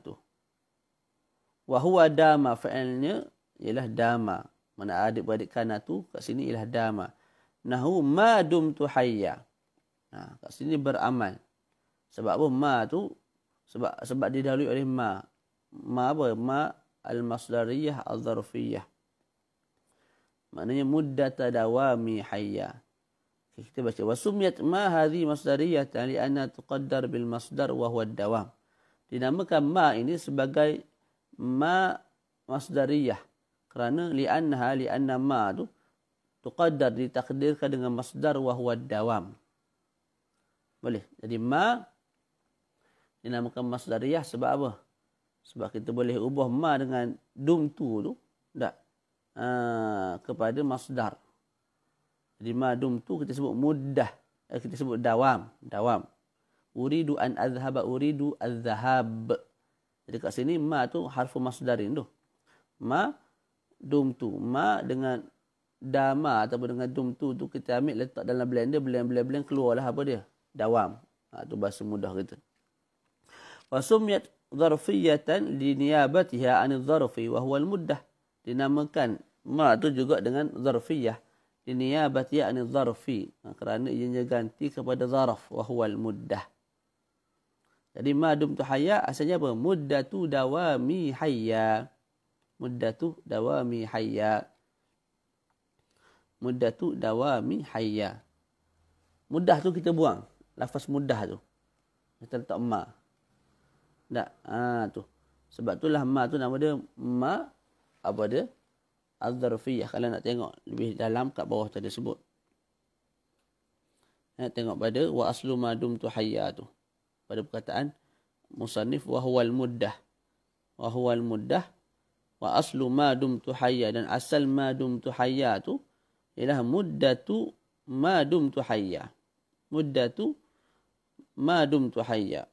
Tu. Wa huwa dama, fa'ilnya ialah dama. Mana adik-beradik kana tu kat sini ialah dama. Nahu ma dumtu hayya. Kat sini beramal. Sebab apa? Ma tu sebab didahului oleh ma. Ma apa? Ma al-masdariyah al-zarfiyah. Maknanya muddata dawami hayya. Kita baca wasumiyat ma hadhi masdariyah li'anna tuqaddar bil masdar wa huwa ad-dawam. Dinamakan ma ini sebagai ma masdariyah kerana li'anna ma tu tuqaddar, ditakdirkan dengan masdar wa huwa ad-dawam. Boleh. Jadi ma dinamakan masdariyah sebab apa? Sebab kita boleh ubah ma dengan dumtu tu. Tak. Kepada masdar. Jadi ma dumtu kita sebut muddah. Kita sebut dawam. Dawam. Uridu an azhaba. Uridu az-zahab. Jadi kat sini ma tu harfu masdarin tu. Ma dumtu. Ma dengan dama ataupun dengan dumtu tu kita ambil letak dalam blender. Blend keluarlah apa dia? Dawam. Tu bahasa mudah kita. Wa sumiyat zarfiyatan li niyabatiha 'anil zarfi wa huwa al-muddah. Dinamakan ma tu juga dengan zarfiyah li niyabatiha 'anil zarfi, kerana ianya ganti kepada zarf wa huwa al-muddah. Jadi ma dumtu hayya asalnya apa? Muddatu dawami hayya. Muddatu dawami hayya. Muddatu dawami hayya. Muddah tu kita buang. Lafaz muddah tu. Kita letak ma. Tak. Tu. Sebab itulah ma tu nama dia ma apa dia? Az-zarfiyah. Kalau nak tengok lebih dalam kat bawah tadi sebut. Nak tengok pada wa aslu ma dumtu hayya tu. Pada perkataan musannif wa huwal muddah. Wa huwal muddah wa aslu ma dumtu hayya, dan asal ma dumtu hayya tu ialah muddatu ma dumtu hayya. Muddatu ma dumtu hayya.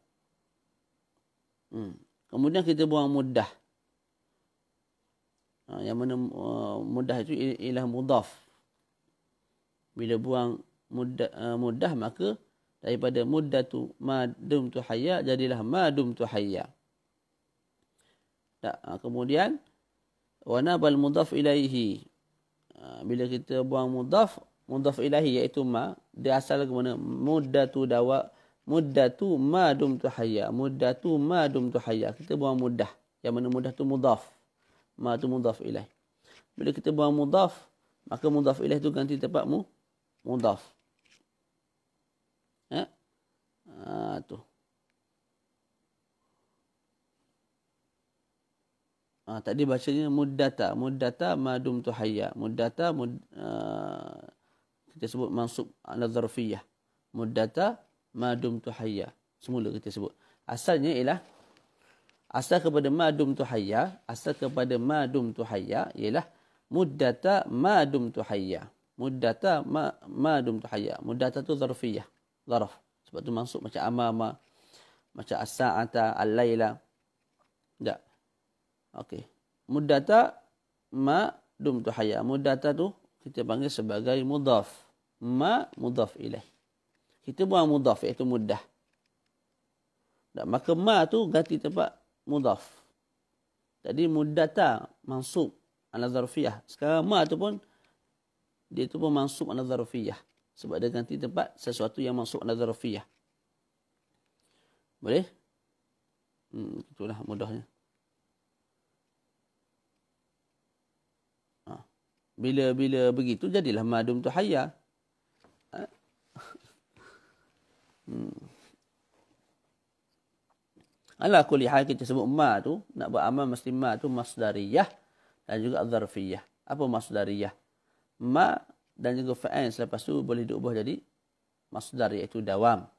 Kemudian kita buang muddah. Yang mana muddah itu ialah mudhaf. Bila buang muddah maka daripada muddatu ma dumtu hayya jadilah ma dumtu hayya. Kemudian wa nabal mudhaf ilaihi. Bila kita buang mudhaf ilaihi iaitu ma, dia asal ke mana? Muddatu ma dumtu hayya. Muddatu ma dumtu hayya. Kita buang muddah. Yang mana muddah tu mudhaf. Ma tu mudhaf ilaih. Bila kita buang mudhaf, maka mudhaf ilaih tu ganti tempat mudhaf. Tu. Tadi bacanya muddata. Muddata ma dumtu hayya. Muddata kita sebut mansub ala zarfiyah. Muddata ma dumtu hayya. Semula kita sebut. Asalnya ialah asal kepada ma dumtu hayya. Asal kepada ma dumtu hayya ialah muddata ma dumtu hayya. Muddata ma dumtu hayya. Muddata tu zarfiyah. Zarf. Sebab tu mansub macam amama, macam as-sa'ata, al-laila. Tak. Okey. Muddata ma dumtu hayya. Muddata tu kita panggil sebagai mudhaf. Ma mudhaf ilaih. Kita buang mudhaf iaitu muddah. Dan maka ma tu ganti tempat mudhaf. Jadi muddata mansub ala zarfiyah. Sekarang ma tu pun dia tu pun mansub ala zarfiyah. Sebab dia ganti tempat sesuatu yang mansub ala zarfiyah. Boleh? Itulah mudahnya. Bila begitu jadilah ma dumtu hayya. Ala kulli hal kita sebut ma tu, nak beramal mesti ma tu masdariyah dan juga zarfiyah. Apa masdariyah? Ma dan juga fa'il selepas tu boleh diubah jadi masdar iaitu dawam.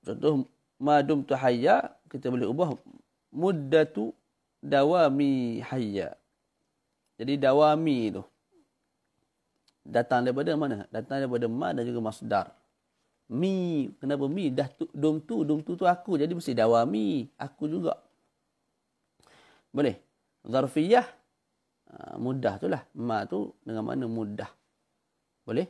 Contoh ma dumtu hayya kita boleh ubah muddatu dawami hayya. Jadi dawami tu datang daripada mana? Datang daripada ma dan juga masdar. Mi, kenapa mi? Dah dumtu tu aku, jadi mesti dawami, aku juga. Boleh. Zarfiyah mudah tu lah. Ma tu dengan mana mudah. Boleh?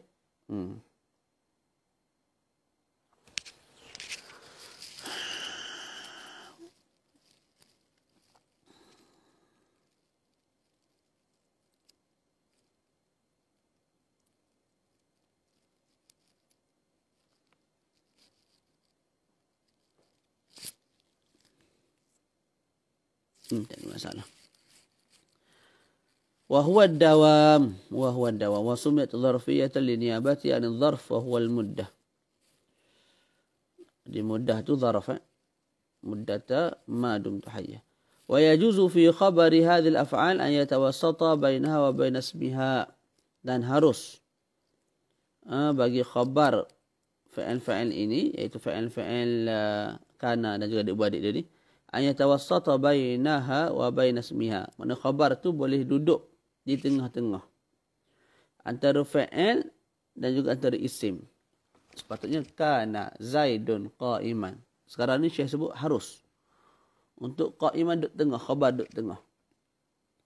Tak ada masalah. Wa dawam. Wa sumiyat zarfiyatan li niyabati an zarf wa huwa al-muddah. Di muddah tu zarf. Muddata ma dumtu hayya. Wa yajuzu fi khabari hadhihi al-af'al an yatawassata bainaha wa bain ismiha. Dan harus bagi khabar fa'il ini, iaitu fa'il kana dan juga adik-beradik dia ni, an yatawassata bainaha wa bain ismiha. Mana khabar tu boleh duduk di tengah-tengah antara fa'il dan juga antara isim. Sepatutnya kana Zaidun qa'iman. Sekarang ni Syekh sebut harus. Untuk qa'iman duduk tengah, khabar duduk tengah.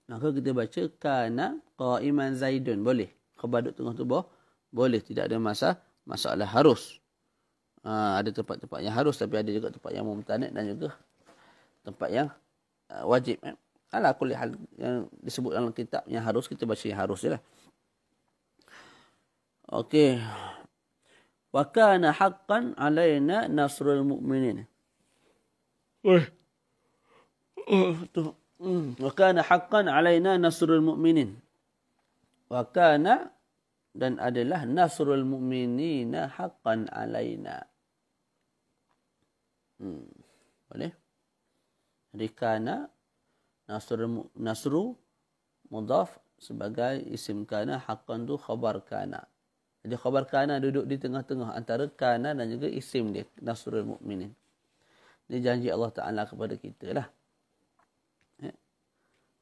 Maka kita baca kana qa'iman Zaidun. Boleh. Khabar duduk tengah tu boleh. Tidak ada masalah harus. Ada tempat-tempat yang harus, tapi ada juga tempat yang mumtani' dan juga tempat yang wajib. Ala kulli hal yang disebut dalam kitab yang harus, kita baca yang harus je lah. Okey. Wa kana haqqan alaina nasrul mu'minin. Wa kana haqqan alaina nasrul mu'minin. Wa kana dan adalah nasrul mu'minina haqqan alaina. Boleh? Jadi kana nasru mudhaf sebagai isim kana, haqqan tu khabar kana. Jadi khabar kana duduk di tengah-tengah antara kana dan juga isim dia, nasrul mu'minin. Ini janji Allah Ta'ala kepada kita lah.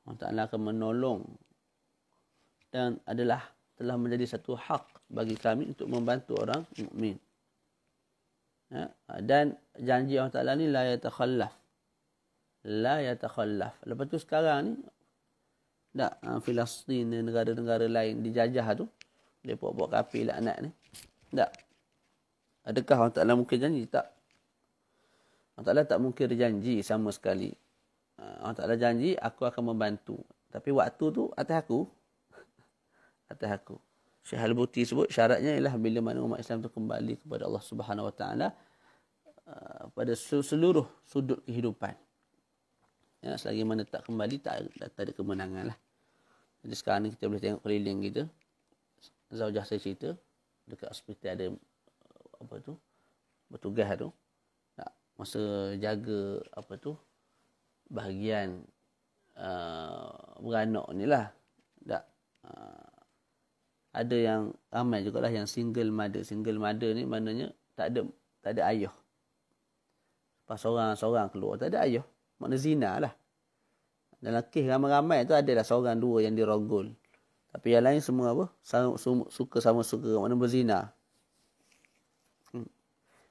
Allah Ta'ala akan menolong dan telah menjadi satu hak bagi kami untuk membantu orang mukmin. Dan janji Allah Ta'ala ni la yatakhallaf. Lepas tu sekarang ni Filastin dan negara-negara lain dijajah tu, dia buat kafir laknat ni. Tak. Adakah Allah Ta'ala mungkin janji? Tak. Allah Ta'ala tak mungkin janji sama sekali. Allah Ta'ala janji aku akan membantu. Tapi waktu tu atas aku. Syekh Al-Buti sebut syaratnya ialah bila mana umat Islam tu kembali kepada Allah Subhanahu Wa Ta'ala pada seluruh sudut kehidupan. Ya, selagi mana tak kembali, tak ada kemenangan lah. Jadi sekarang ni kita boleh tengok keliling kita. Zaujah saya cerita, dekat hospital ada bertugas tu. Masa jaga bahagian beranak ni lah. Ada yang ramai jugalah yang single mother. Single mother ni maknanya tak ada ayah. Pas seorang keluar, tak ada ayah. Makna zina lah. Dalam kes ramai-ramai tu adalah seorang dua yang dirogol. Tapi yang lain semua suka sama suka. Makna berzina.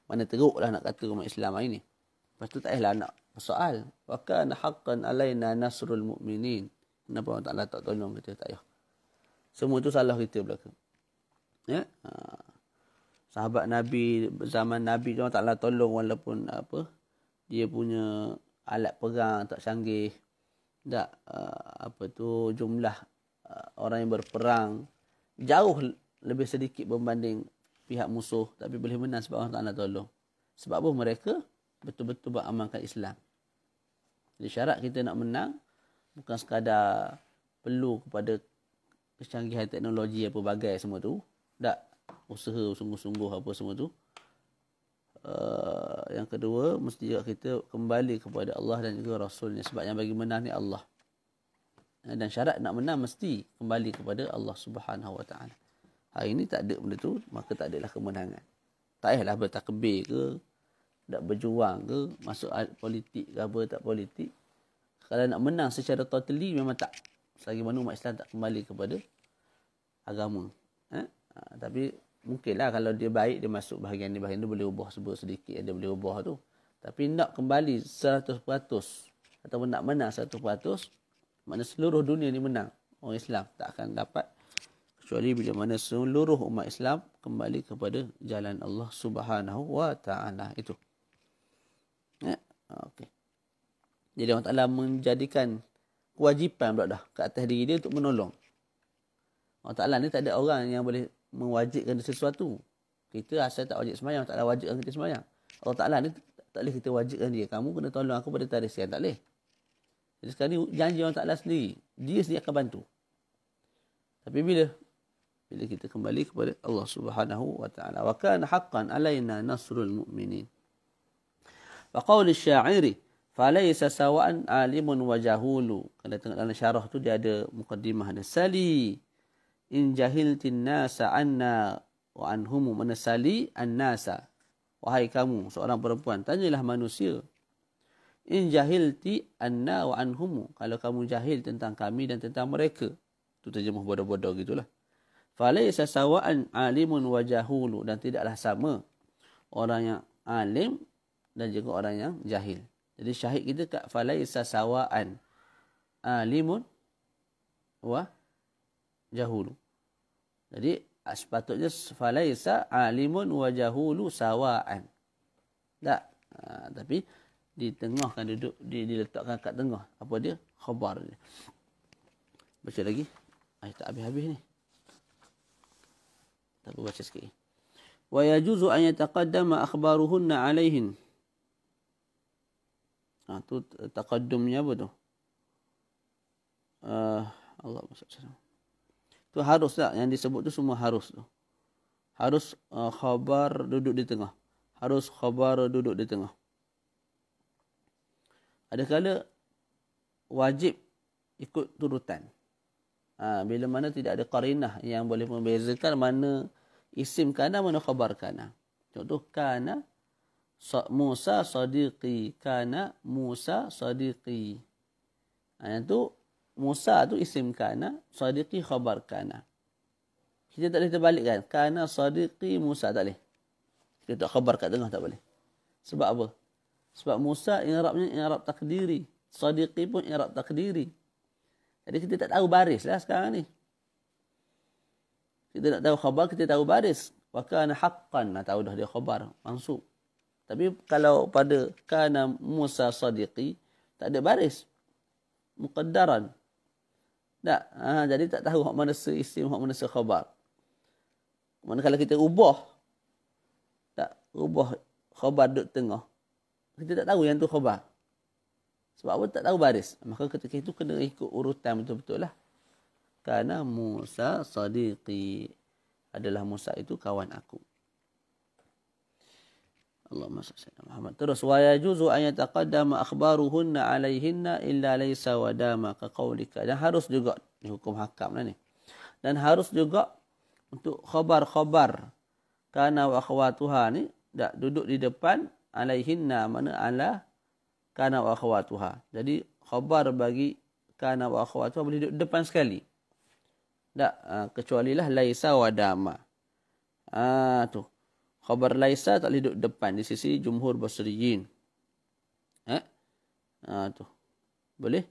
Mana teruk lah nak kata umat Islam hari ni. Lepas tu tak payahlah nak bersoal. Wa kana haqqan alaina nasrul mu'minin. Kenapa Allah Ta'ala tak tolong kita? Tak payah. Semua tu salah kita belakang. Ya? Sahabat Nabi, zaman Nabi Allah Ta'ala tolong walaupun dia punya alat perang tak canggih. Tak jumlah orang yang berperang jauh lebih sedikit berbanding pihak musuh, tapi boleh menang sebab Allah Ta'ala tolong. Sebab apa? Mereka betul-betul beramalkan Islam. Jadi syarat kita nak menang bukan sekadar perlu kepada kecanggihan teknologi apa bagai semua tu. Tak. Usaha sungguh-sungguh apa semua tu. Yang kedua, mesti juga kita kembali kepada Allah dan juga Rasulnya. Sebab yang bagi menang ni Allah. Dan syarat nak menang mesti kembali kepada Allah Subhanahu Wa Ta'ala. Hari ini tak ada benda tu, maka tak adalah kemenangan. Tak payahlah bertakbir ke, tak berjuang ke, masuk politik ke apa, tak politik. Kalau nak menang secara totally memang tak. Selagi mana umat Islam tak kembali kepada agama. Tapi mungkinlah kalau dia baik, dia masuk bahagian ni boleh ubah sedikit, dia boleh ubah tu. Tapi nak kembali 100% ataupun nak menang 100%, makna seluruh dunia ni menang. Orang Islam tak akan dapat kecuali bila mana seluruh umat Islam kembali kepada jalan Allah Subhanahu Wa Ta'ala. Itu. Okey. Jadi Allah Ta'ala menjadikan kewajipan pula dah ke atas diri dia untuk menolong. Allah Ta'ala ni tak ada orang yang boleh mewajibkan sesuatu. Kita asal tak wajib sembahyang, Allah Ta'ala wajibkan kita sembahyang. Allah Ta'ala ni tak boleh kita wajibkan dia. Kamu kena tolong aku pada tarikh sekian. Tak boleh. Jadi sekarang ni janji Allah Ta'ala sendiri. Dia sendiri akan bantu. Tapi bila kita kembali kepada Allah Subhanahu Wa Ta'ala. Wa kana haqqan alaina nasrul mu'minin. Wa qawli syairi falaysa sawa'an alimun wa jahulu. Kalau tengok dalam syarah tu dia ada mukaddimah ada sali in jahiltin nasa anna wa anhum menasali an-nasa. Wahai kamu seorang perempuan, tanyalah manusia In jahilti anna wa anhum. Kalau kamu jahil tentang kami dan tentang mereka. Itu terjemah bodoh-bodoh gitulah. Falaysa sawa'an alimun wa jahulu. Dan tidaklah sama orang yang alim dan juga orang yang jahil. Jadi syahid kita kat falaysa sawa'an alimun wa jahulu. Jadi sepatutnya falaysa alimun wa jahulu sawa'an. Tak. Tapi ditengahkan duduk, diletakkan kat tengah. Apa dia? Khabar dia. Baca lagi. Tak habis-habis ni. Tak baca sikit. Wa yajuzu an yataqaddama akhbaruhunna alaihin. Tu taqaddumnya apa tu? Allah SWT. Tu harus tak? Yang disebut tu semua harus tu. Harus khabar duduk di tengah. Harus khabar duduk di tengah. Adakala wajib ikut turutan. Bila mana tidak ada qarinah yang boleh membezakan mana isim kana, mana khabar kana. Contoh kana Musa sadiqi, kana Musa sadiqi. Yang tu Musa tu isim kana, sadiqi khabar kana. Kita tak boleh terbalikkan. Kana sadiqi Musa, tak boleh. Kita tak khabar kat tengah, tak boleh. Sebab apa? Sebab Musa i'rabnya i'rab takdiri. Sadiqi pun i'rab takdiri. Jadi kita tak tahu baris lah sekarang ni. Kita nak tahu khabar, kita tahu baris. Wa kana haqqan, tahu dah dia khabar, mansub. Tapi kalau pada kana Musa sadiqi, tak ada baris. Muqaddaran. Tak. Jadi tak tahu hak mana se-isim, hak mana se-khabar. Manakala kita ubah, tak ubah khabar duduk tengah, kita tak tahu yang tu khabar. Sebab apa? Tak tahu baris. Maka ketika itu kena ikut urutan betul-betul lah. Kana Musa sadiqi. Adalah Musa itu kawan aku. Allahumma salli ala Muhammad. Terus wa yajuzu an yataqaddama akhbaruhunna alaihinna illa laysa wa dama ka qaulika. Dan harus juga ni hukum hakam lah ni. Dan harus juga untuk khabar-khabar kana wa akhwatuha ni tak duduk di depan alaihinna, mana ala kana wa akhwatuha. Jadi khabar bagi kana wa akhwatuha boleh duduk depan sekali. Tak, kecuali lah laisa wa dama. Tu. Khabar laisa tak boleh duduk depan di sisi jumhur basriyin. Tu. Boleh?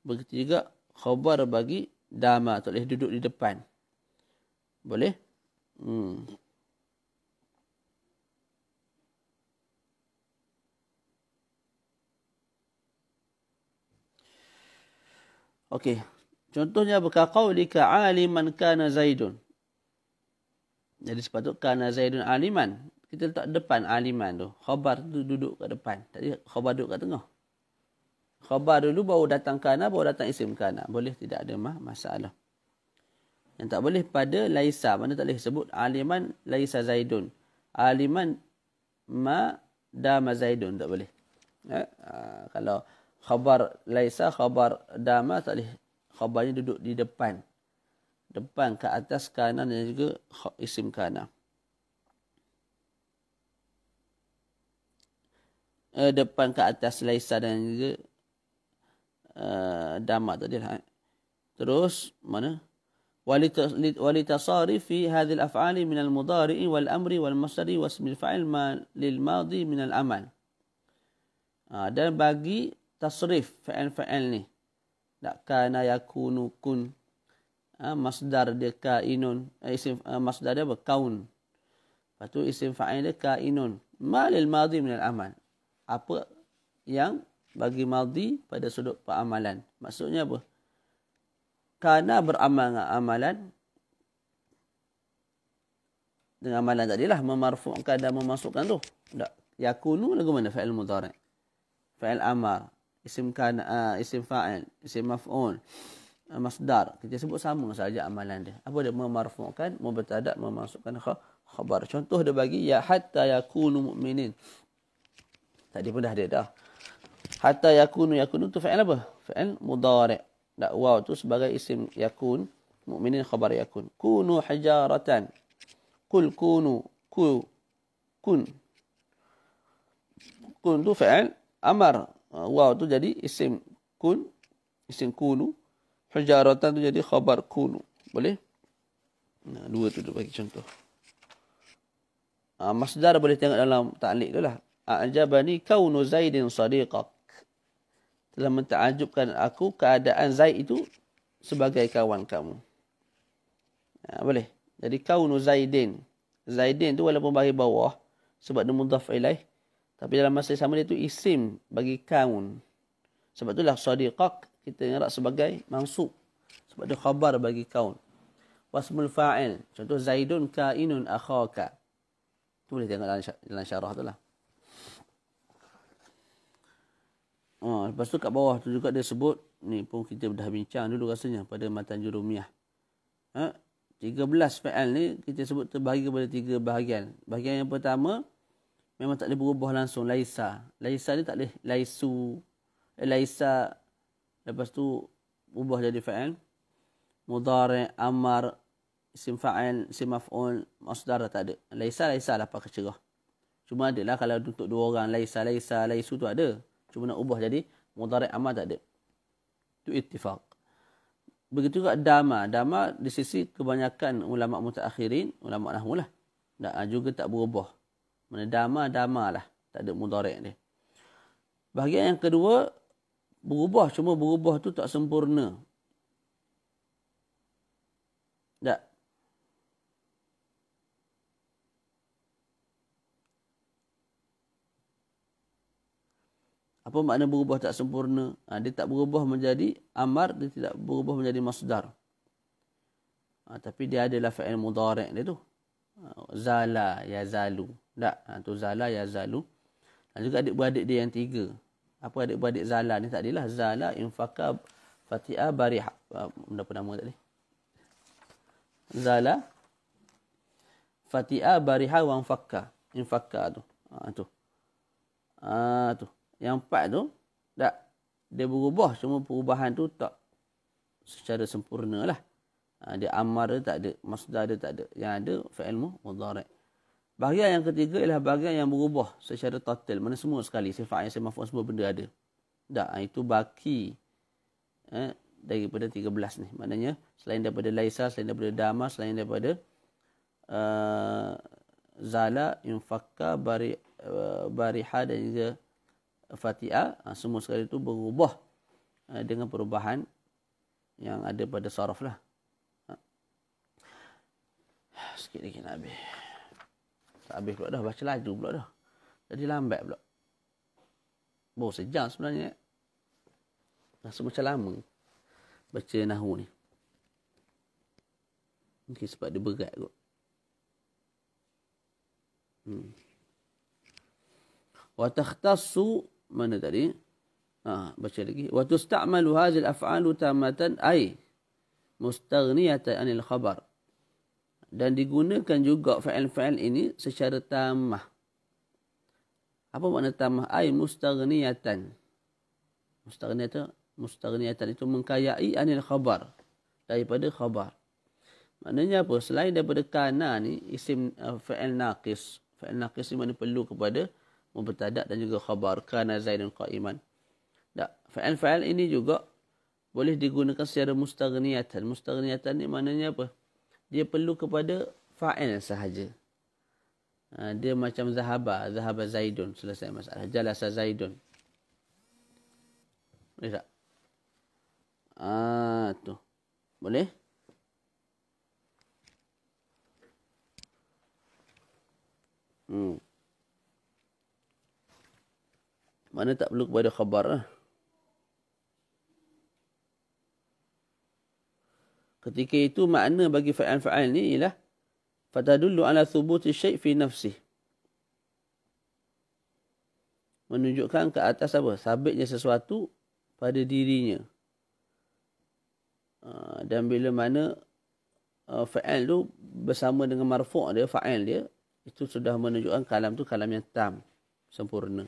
Begitu juga khabar bagi dama tak boleh duduk di depan. Boleh? Okey. Contohnya berkaqaulika aliman kana Zaidun. Jadi sepatutnya kana Zaidun aliman. Kita letak depan aliman tu. Khabar tu duduk kat depan. Tadi khabar duduk kat tengah. Khabar dulu baru datang kana, baru datang isim kana. Boleh, tidak ada masalah. Yang tak boleh pada laisa. Mana tak boleh sebut aliman laisa Zaidun. Aliman ma dama Zaidun. Tak boleh. Kalau khabar laisa, khabar dama tak boleh. Khabarnya duduk di depan. Depan ke atas kanan dan juga isim kana. Depan ke atas laisa dan juga dama tadi lah. Terus mana? Walitasarif fi hadhihi al-af'ali min al-mudhari'i wal amri wal masdari wa ismi al-fa'il lil madhi min al-amal. Dan bagi tasrif fa'il ni. Tak kana yakunu kun. Masdar dia kainun. Isim masdar dia apa? Kaun. Lepas tu isim fa'il dia kainun. Ma lil madhi min al-amal. Apa yang bagi madhi pada sudut peramalan. Maksudnya apa? Kana beramal dengan amalan. Dengan amalan tadilah memarfu'kan dan memasukkan tu. Tak. Yakunu lagu mana? Fa'il mudhari'. Fa'il amar. Isim kana, isim fa'il, isim maf'ul, masdar. Kita sebut sama saja amalan dia. Apa dia? Memarfu'kan, mubtada', memasukkan khabar. Contoh dia bagi ya hatta yakunu mu'minin. Tadi pun dah ada dah. Hatta yakunu tu fa'il apa? Fa'il mudhari'. Tak, waw tu sebagai isim yakun, mu'minin khabar yakun. Kunu hijaratan. Kul kunu, kun. Kun tu fa'il amar. Waw tu jadi isim kun, isim kunu. Hijaratan tu jadi khabar kunu. Boleh? Nah, dua tu bagi contoh. Masdar boleh tengok dalam ta'liq tu lah. A'jabani kaunu Zaidin sadiqak. Telah mentakjubkan aku keadaan Zaid itu sebagai kawan kamu. Boleh. Jadi kaunu Zaidin. Zaidin tu walaupun bagi bawah sebab dia mudhaf ilaih, tapi dalam masa yang sama dia tu isim bagi kaun. Sebab itulah sadiqak kita ngarap sebagai mansub. Sebab dia khabar bagi kaun. Wasmul fa'il. Contoh Zaidun kainun akhaka. Tu boleh tengok dalam syarah tu lah. Lepas tu kat bawah tu juga dia sebut, ni pun kita dah bincang dulu rasanya pada matan Jurumiyah. 13 fi'al ni kita sebut terbahagi kepada 3 bahagian. Bahagian yang pertama memang tak boleh berubah langsung, laisa. Laisa ni tak boleh laisu, laisa. Lepas tu ubah jadi fi'al mudhari', amar, isim fa'il, isim maf'ul, masdar tak ada. Laisa lah pakai cerah. Cuma adalah kalau untuk 2 orang laisa, laisu tu ada. Cuma nak ubah jadi mudhari', amar tak ada. Itu ittifaq. Begitu juga dama. Dama di sisi kebanyakan ulama mutaakhirin, ulama nahwu lah, juga tak berubah. Mana dama lah, tak ada mudhari' dia. Bahagian yang kedua berubah, cuma berubah tu tak sempurna. Tak. Apa makna berubah tak sempurna? Dia tak berubah menjadi amar, dia tidak berubah menjadi masdar. Tapi dia adalah fa'il mudhari' dia tu. Zala, yazalu. Tak, tu zala, yazalu. Dan juga adik-beradik dia yang 3. Apa adik-beradik zala ni? Tak adalah zala, infaka, fati'a, bariha. Apa nama tadi? Zala, fati'a, bariha, wa infaka tu. Tu. Yang 4 tu, tak. Dia berubah, cuma perubahan tu tak secara sempurna lah. Dia amar dia tak ada, masdar dia tak ada. Yang ada fa'il mudhari'. Bahagian yang ketiga ialah bahagian yang berubah secara total. Mana semua sekali. Sifat yang maf'ul semua benda ada. Tak, itu baki daripada 13 ni. Maknanya selain daripada laisa, selain daripada dama, selain daripada zala, infakka, bariha dan juga fati'a, semua sekali itu berubah dengan perubahan yang ada pada saraf lah. Sikit lagi nak habis. Tak habis pula dah, baca laju pula dah. Jadi lambat pula. Baru sejam sebenarnya. Rasa macam lama baca nahwu ni. Mungkin sebab dia berat kot. Wa takhtassu, mana tadi? Baca lagi. Wa tusta'malu hadhihi al-af'alu tamatan ay mustaghniyatan 'anil khabar. Dan digunakan juga fa'il-fa'il ini secara tamah. Apa makna tamah? Ay mustaghniyatan. Mustaghniyatan itu mengkayai 'anil khabar, daripada khabar. Maknanya apa? Selain daripada kana ni, isim fa'il naqis. Fa'il naqis ni makna perlu kepada mubtada' dan juga khabar. Kana Zaidun qa'iman. Tak. Fa'il ini juga boleh digunakan secara mustaghniyatan. Mustaghniyatan ni maknanya apa? Dia perlu kepada fa'il sahaja. Dia macam zahaba Zaidun. Selesai masalah. Jalasa Zaidun. Boleh tak? Tu. Boleh? Mana tak perlu kepada khabar lah. Ketika itu makna bagi fa'il ni ialah fatadullu ala thubuti syai' fi nafsih. Menunjukkan ke atas apa? Sabitnya sesuatu pada dirinya. Dan bila mana fa'il tu bersama dengan marfu' dia, fa'il dia, itu sudah menunjukkan kalam tu kalam yang tam, sempurna.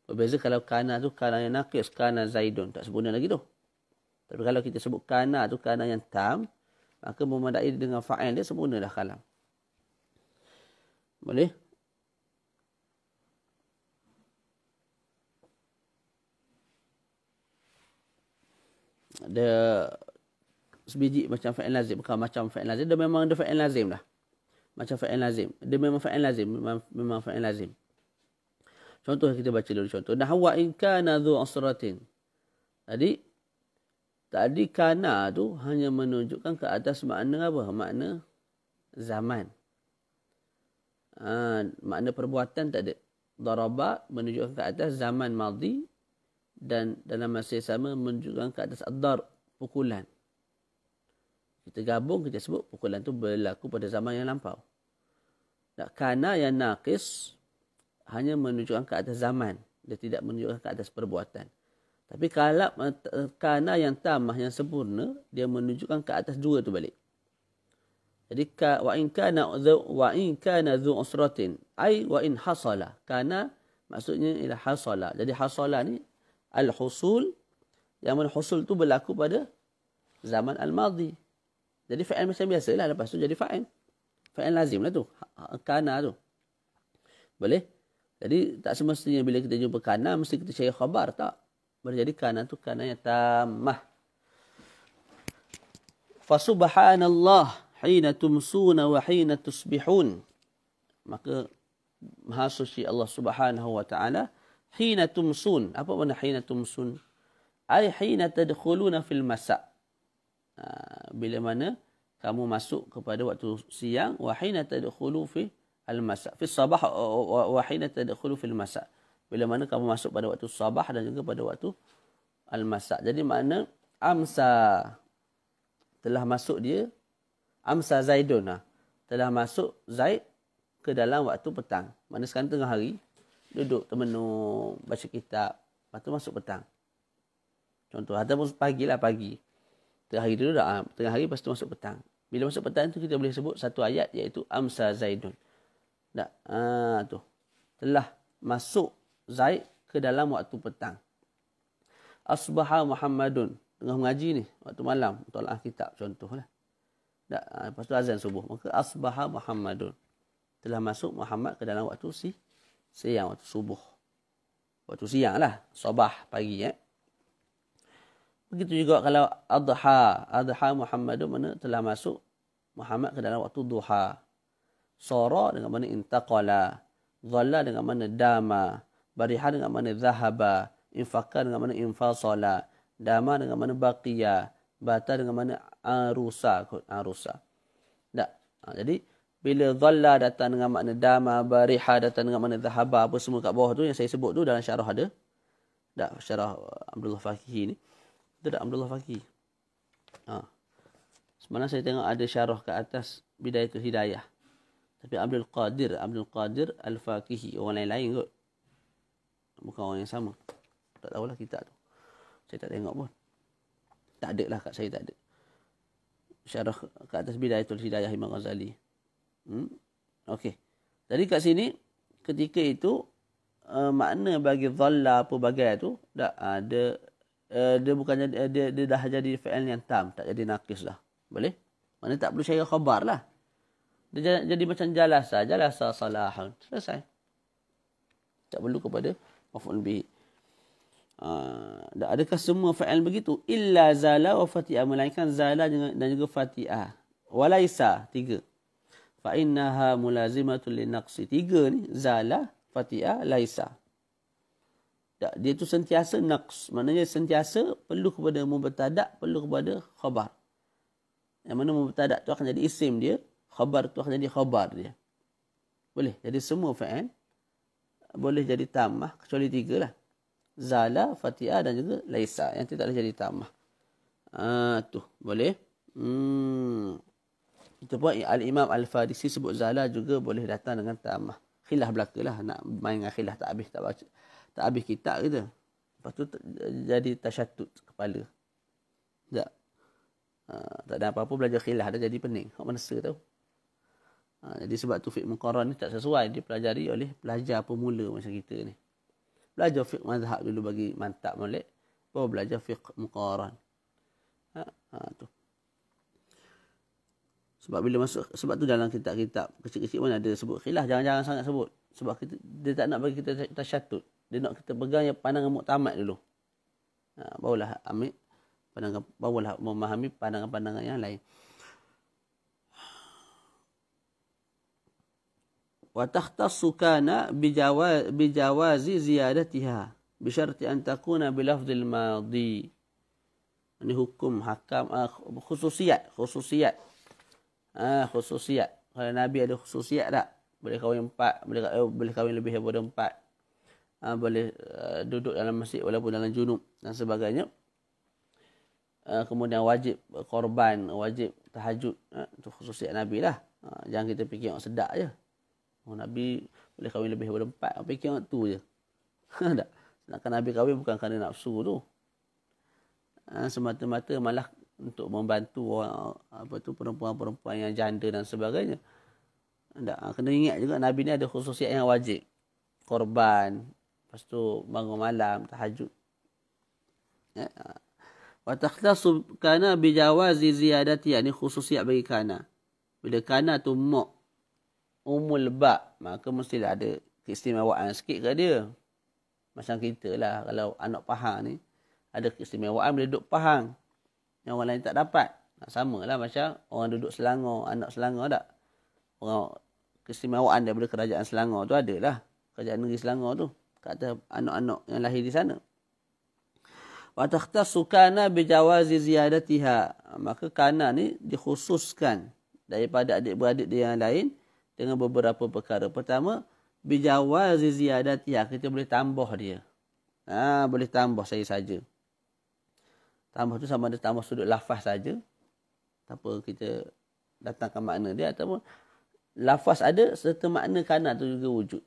Berbeza kalau kana tu kana yang naqis, kana Zaidun, tak sempurna lagi tu. Tapi kalau kita sebut kana tu kana yang tam, maka memadai dengan fa'il dia sempurna dah kalam. Boleh? Dia sebiji macam fa'il lazim. Bukan macam fa'il lazim. Dia memang dia fa'il lazim dah. Macam fa'il lazim. Dia memang fa'il lazim. Memang fa'il lazim. Contoh kita baca dulu contoh. Nahwa in kana dhu usratin. Tadi kana tu hanya menunjukkan ke atas makna apa? Makna zaman. Makna perbuatan tak ada. Daraba menunjukkan ke atas zaman madhi dan dalam masa yang sama menunjukkan ke atas ad-dar, pukulan. Kita gabung, kita sebut pukulan tu berlaku pada zaman yang lampau. Kana yang naqis hanya menunjukkan ke atas zaman. Dia tidak menunjukkan ke atas perbuatan. Tapi kalau kana yang tamah, yang sempurna, dia menunjukkan ke atas dua tu balik. Jadi wa in kana dhu usratin ai wa in hasala. Kana maksudnya ialah hasala. Jadi hasala ni al-husul, yang mana husul tu berlaku pada zaman al-madhi. Jadi fa'il macam biasalah, lepas tu jadi fa'il. Fa'il lazim lah tu. Kana tu. Boleh? Jadi tak semestinya bila kita jumpa kana mesti kita cari khabar, tak. Boleh jadi kana tu kana yang tamah. Fa subhanallah hina tumsuna wa hina tusbihun. Maka maha suci Allah Subhanahu wa taala hina tumsun. Apa makna hina tumsun? Ai hina tadkhuluna fil masa. Bila mana kamu masuk kepada waktu siang, wa hina tadkhulu fi al-masa. Fi sabah wa hina tadkhulu fil masa. Bila mana kamu masuk pada waktu sabah dan juga pada waktu al-masa. Jadi makna amsa, telah masuk dia, amsa Zaidun, telah masuk Zaid ke dalam waktu petang. Mana sekarang tengah hari, duduk termenung, baca kitab, lepas tu masuk petang. Contoh, ataupun pagi lah, pagi. Tengah hari dulu dah, tengah hari lepas tu masuk petang. Bila masuk petang tu kita boleh sebut satu ayat, iaitu amsa Zaidun. Tu. Telah masuk Zaid ke dalam waktu petang. Asbaha Muhammadun. Tengah mengaji ni, waktu malam, tolak kitab contohlah. Lepas tu azan subuh. Maka asbaha Muhammadun. Telah masuk Muhammad ke dalam waktu siang, waktu subuh. Waktu siang lah. Sabah, pagi. Begitu juga kalau adha. Adha Muhammadun mana telah masuk Muhammad ke dalam waktu duha. Sara dengan mana intaqala. Dhalla dengan mana dama. Bariha dengan mana zahaba. Infaka dengan mana infasala. Dama dengan mana baqiya. Bata dengan mana arusa. Jadi bila dhalla datang dengan makna dama, bariha datang dengan makna zahaba, apa semua kat bawah tu yang saya sebut tu dalam syarah ada. Syarah Abdullah Faqih ni. Itu dah Abdullah Faqih. Sebenarnya saya tengok ada syarah ke atas Bidayatul Hidayah. Tapi Abdul Qadir Al-Faqihi, orang lain-lain kot. Bukan orang yang sama. Tak tahulah kitab tu. Saya tak tengok pun. Tak ada lah kat saya, tak ada. Syarah ke atas Bidayatul Hidayah Imam Ghazali. Okey. Jadi kat sini, ketika itu, makna bagi dhalla apa bagai tu, dia bukan dia dah jadi fi'il yang tam, tak jadi naqis dah. Boleh? Maknanya tak perlu syarah khabar lah. Dia jadi macam jalasa salahun. Selesai. Tak perlu kepada maf'ul bihi. Adakah semua fa'il begitu? Illa zala wa fati'ah. Melainkan zala dan juga fati'ah. Walaisa. 3. Fa'innaha mulazimatul linaqsi. 3 ni. Zala, fati'ah, laisa. Dia tu sentiasa naqs. Maknanya sentiasa perlu kepada mubtada', perlu kepada khabar. Yang mana mubtada' tu akan jadi isim dia. Khabar tu akan jadi khabar dia. Boleh. Jadi semua fa'il boleh jadi tamah. Kecuali 3 lah. Zala, fati'ah dan juga laisa. Yang tidak boleh jadi tamah. Tu. Boleh. Itu pun Al-Imam Al-Farisi sebut zala juga boleh datang dengan tamah. Khilaf belaka lah. Nak main dengan khilaf tak habis, tak baca. Tak habis kitab kita. Lepas tu jadi tasyatut kepala. Tak. Tak ada apa-apa belajar khilaf dah jadi pening. Hak mana se tahu. Jadi sebab tu fiqh muqarrar ni tak sesuai dipelajari oleh pelajar pemula macam kita ni. Belajar fiqh mazhab dulu bagi mantap molek. Baru belajar fiqh muqarrar. Tu. Sebab bila masuk, sebab tu dalam kitab-kitab kecil-kecil pun ada sebut khilaf. Jangan-jangan sangat sebut. Sebab dia tak nak bagi kita tasyatut. Dia nak kita pegang yang pandangan muktamad dulu. Barulah ambil Pandangan, barulah memahami pandangan-pandangan yang lain. Wa takhtassu kana bijawazi ziyadatiha bisyarti an takuna bilafdhil madhi. Ini hukum hakam khususiat. Khususiat. Kalau Nabi ada khususiat tak? Boleh kahwin 4, boleh kahwin lebih daripada 4. Boleh duduk dalam masjid walaupun dalam junub dan sebagainya. Kemudian wajib korban, wajib tahajud. Itu khususiat Nabi lah. Jangan kita fikir orang sedap je. Nabi boleh kahwin lebih daripada 4. Fikir orang tu je. Tak. Sedangkan Nabi kahwin bukan kerana nafsu tu. Semata-mata malah untuk membantu orang, perempuan-perempuan yang janda dan sebagainya. Tak. Kena ingat juga Nabi ni ada khususiat yang wajib. Korban. Lepas tu bangun malam, tahajud. Wa takhtassu kana bijawazi ziyadati, ini khususiat bagi kana. Bila kana tu umul ba, maka mestilah ada keistimewaan sikit ke dia. Macam kita lah, kalau anak Pahang ni ada keistimewaan boleh duduk Pahang yang orang lain tak dapat. Sama lah macam orang duduk Selangor, anak Selangor tak. Orang keistimewaan daripada kerajaan Selangor tu adalah kerajaan negeri Selangor tu kata anak-anak yang lahir di sana. Wa takhtassu kana bijawazi ziyadatiha, maka kana ni dikhususkan daripada adik-beradik dia yang lain dengan beberapa perkara. Pertama, bijawazi ziyadatiha, kita boleh tambah dia. Boleh tambah saja. Tambah tu sama ada tambah sudut lafaz saja, tanpa kita datangkan makna dia, ataupun lafaz ada serta makna kana tu juga wujud.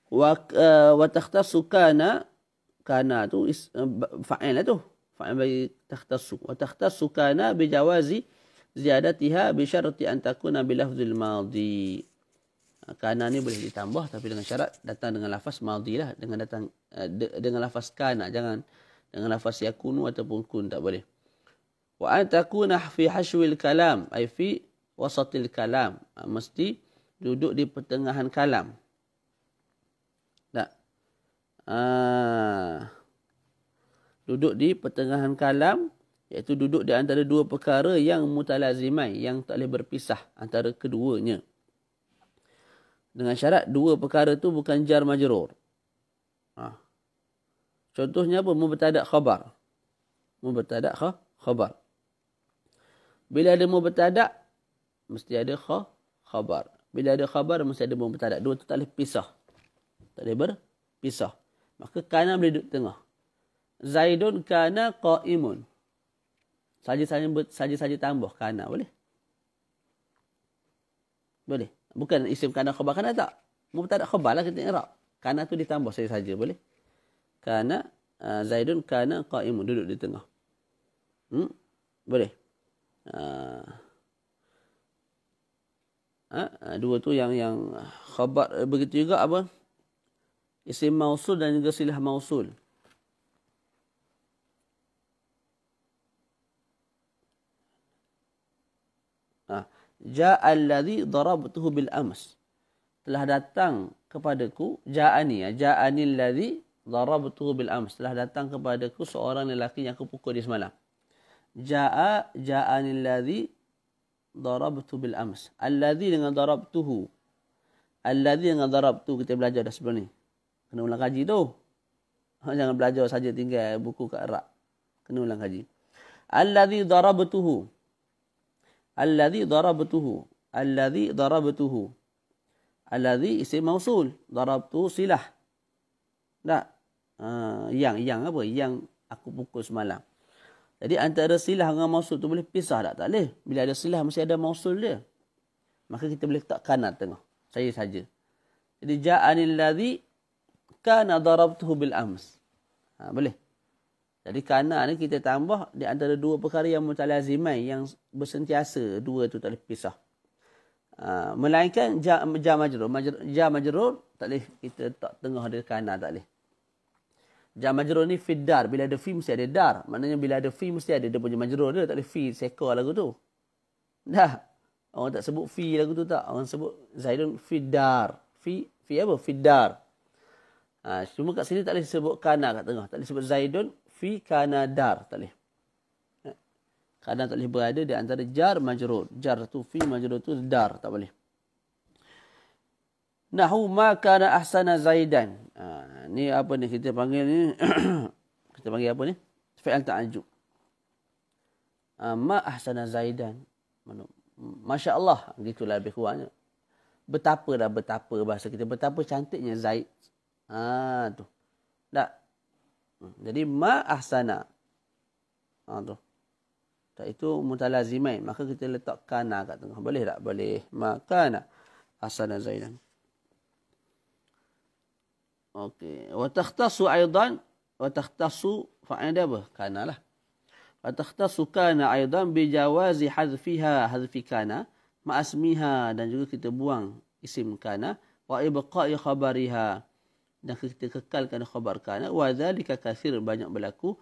Wa takhtassu kana tu fa'il lah tu. Fa'il bagi takhtassu. Wa takhtassu kana bijawazi ziyadatiha bisyarti an takuna bilafzil madhi. Kana ni boleh ditambah tapi dengan syarat datang dengan lafaz madhi lah, dengan lafaz kana, jangan dengan lafaz yakunu ataupun kun, tak boleh. Wa an takuna fi hashwil kalam, ay fi wasatil kalam, mesti duduk di pertengahan kalam. Tak. Duduk di pertengahan kalam, iaitu duduk di antara dua perkara yang mutalazimai, yang tak boleh berpisah antara keduanya. Dengan syarat dua perkara tu bukan jar majrur. Contohnya apa? Mubtada' khabar. Mubtada' khabar. Bila ada mubtada', mesti ada khabar. Bila ada khabar, mesti ada mubtada'. Dua tu tak boleh pisah. Tak boleh berpisah. Maka kana boleh duduk tengah. Zaidun kana qa'imun. Saja-saja tambah kana, boleh? Boleh. Bukan isim kana khabar, kana tak. Mubtada' khabar lah kita i'rab. Kana tu ditambah saja-saja, boleh? Kana Zaidun kana qa'imun, duduk di tengah. Boleh. Dua tu yang khabar. Begitu juga apa? Isim mausul dan juga silah mausul. Ja'al ladzi darabtuhu bil ams. Telah datang kepadaku, ja'ani alladzi darabtuhu bil ams. Telah datang kepadaku seorang lelaki yang aku pukul dia semalam. Ja'ani alladzi darabtu bil ams. Alladzi dengan darabtuhu. Alladzi dengan darabtu kita belajar dah sebelum ni. Kena ulang kaji tu. Jangan belajar saja tinggal buku kat rak. Kena ulang kaji. Alladzi darabtuhu. Alladzi darabtuhu. Alladzi darabtuhu. Alladzi isim mausul. Darabtu silah. Tak? Yang apa? Yang aku pukul semalam. Jadi antara silah dengan mausul tu boleh pisah tak? Tak boleh. Bila ada silah mesti ada mausul dia. Maka kita boleh letak kana tengah. Saya saja. Jadi ja'anil ladzi kana darabtuhu bil ams. Boleh. Jadi kana ni kita tambah di antara dua perkara yang mutalazimai, yang bersentiasa, dua tu tak boleh pisah. Melainkan jar majrur. Jar majrur tak boleh kita tak tengah ada kana, tak boleh. Jar majrur ni fi dar, bila ada fi mesti ada dar. Maknanya bila ada fi mesti ada dia punya majrur dia, tak boleh fi sekor lagu tu. Dah. Orang tak sebut fi lagu tu tak. Orang sebut Zaidun fi dar. Fi apa? Fi dar. Cuma kat sini tak boleh sebut kana kat tengah. Tak boleh sebut Zaidun fi kana dar, tak boleh. Kana tak boleh berada di antara jar majrur. Jar tu fi, majrur tu dar, tak boleh. Nahu ma kana ahsana Zaidan. Ni apa ni kita panggil ni? Kita panggil apa ni? Fi'il ta'ajjub. Ma ahsana Zaidan. Masya Allah, gitulah lebih kurangnya. Betapa bahasa kita. Betapa cantiknya Zaid. Tu. Tak. Jadi ma ahsana. Tu. Tak, itu mutalazimain. Maka kita letak kana kat tengah. Boleh tak? Boleh. Ma kana ahsana Zaidan. Okey. Wa takhtassu aidan. Wa takhtassu fa'ida apa? Kana lah. Wa takhtassu kana aidan bijawazi hadfiha hadfi kana. Ma'asmiha, dan juga kita buang isim kana. Wa ibqa'i khabariha, dan kita kekalkan khabar kana. Wa dhalika kathir, banyak berlaku.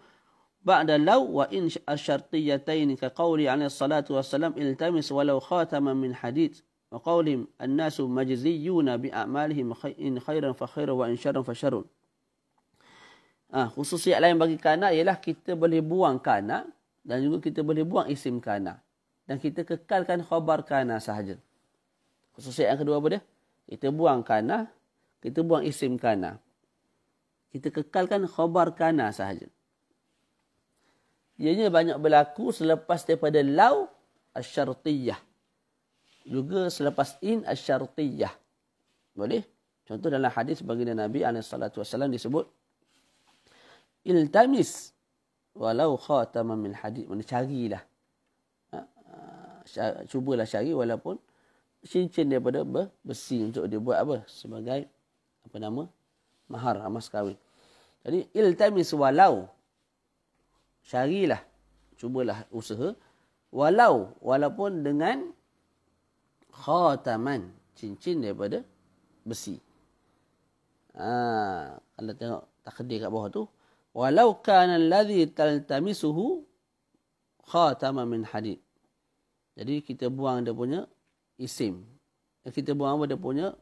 Ba'da law wa in asyartiyatain ka qawli alaihi salatu wassalam iltamis walau khataman min hadid. Wa qawlihim annasu majziyuna bi a'malihim in khairan fa khairan wa in syarran fa syarrun. Khususiat lain bagi kana ialah kita boleh buang kana, dan juga kita boleh buang isim kana. Dan kita kekalkan khabar kana sahaja. Khususiat yang kedua apa dia? Kita buang kana, kita buang isim kana. Kita kekalkan khabar kana sahaja. Ianya banyak berlaku selepas daripada law asyartiyah. Juga selepas in asyartiyah. Boleh? Contoh dalam hadis baginda Nabi SAW disebut, iltamis walau khataman min hadid. Mana carilah. Cubalah cari walaupun cincin daripada besi untuk dia buat apa? Sebagai apa nama? Mahar, mas kahwin. Jadi iltamis walau, carilah, cubalah usaha, walaupun dengan khataman, cincin daripada besi. Kalau tengok takdir kat bawah tu, walau kana alladhi taltamisuhu khataman min hadid. Jadi kita buang dia punya isim. Kita buang apa dia punya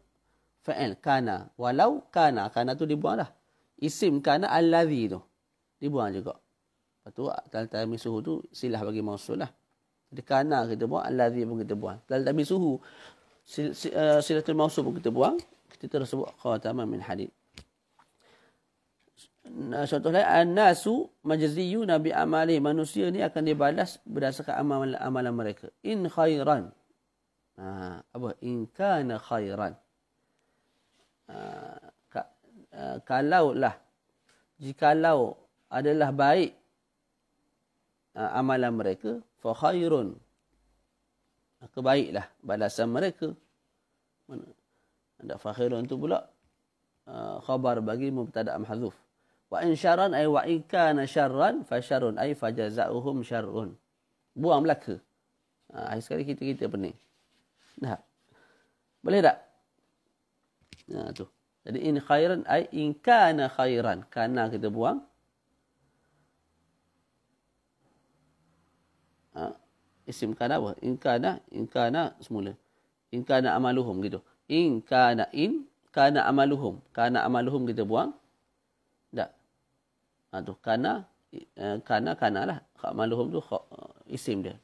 fa'il kana. Walau kana, kana tu dibuang dah. Isim kana alladhi tu dibuang juga. Lepas tu taltamisuhu tu silah bagi mausul lah. Jadi kana kita buang, alladhi pun kita buang. Taltamisuhu silatul mausul pun kita buang. Kita terus sebut khataman min hadid. Contoh lain, an-nasu majziyuna bi amali, manusia ni akan dibalas berdasarkan amalan mereka. In khairan. Apa? In kana khairan. Kalaulah, jikalau adalah baik amalan mereka, fa khairun, maka baiklah balasan mereka. Mana? Ada fa khairun tu pula khabar bagi mubtada' mahdzuf. Wa in syarran ay wa in kana syarran fa syarrun ay fa jazaohum syarrun. Buang belaka. Hari sekali kita pening. Dah. Boleh tak? Tu. Jadi in khairan ay in kana khairan. Kana kita buang. Isim kana apa? In kana semula. In kana amaluhum gitu. In kana amaluhum. Kana amaluhum kita buang. Tak. Tu kana lah. Amaluhum tu isim dia.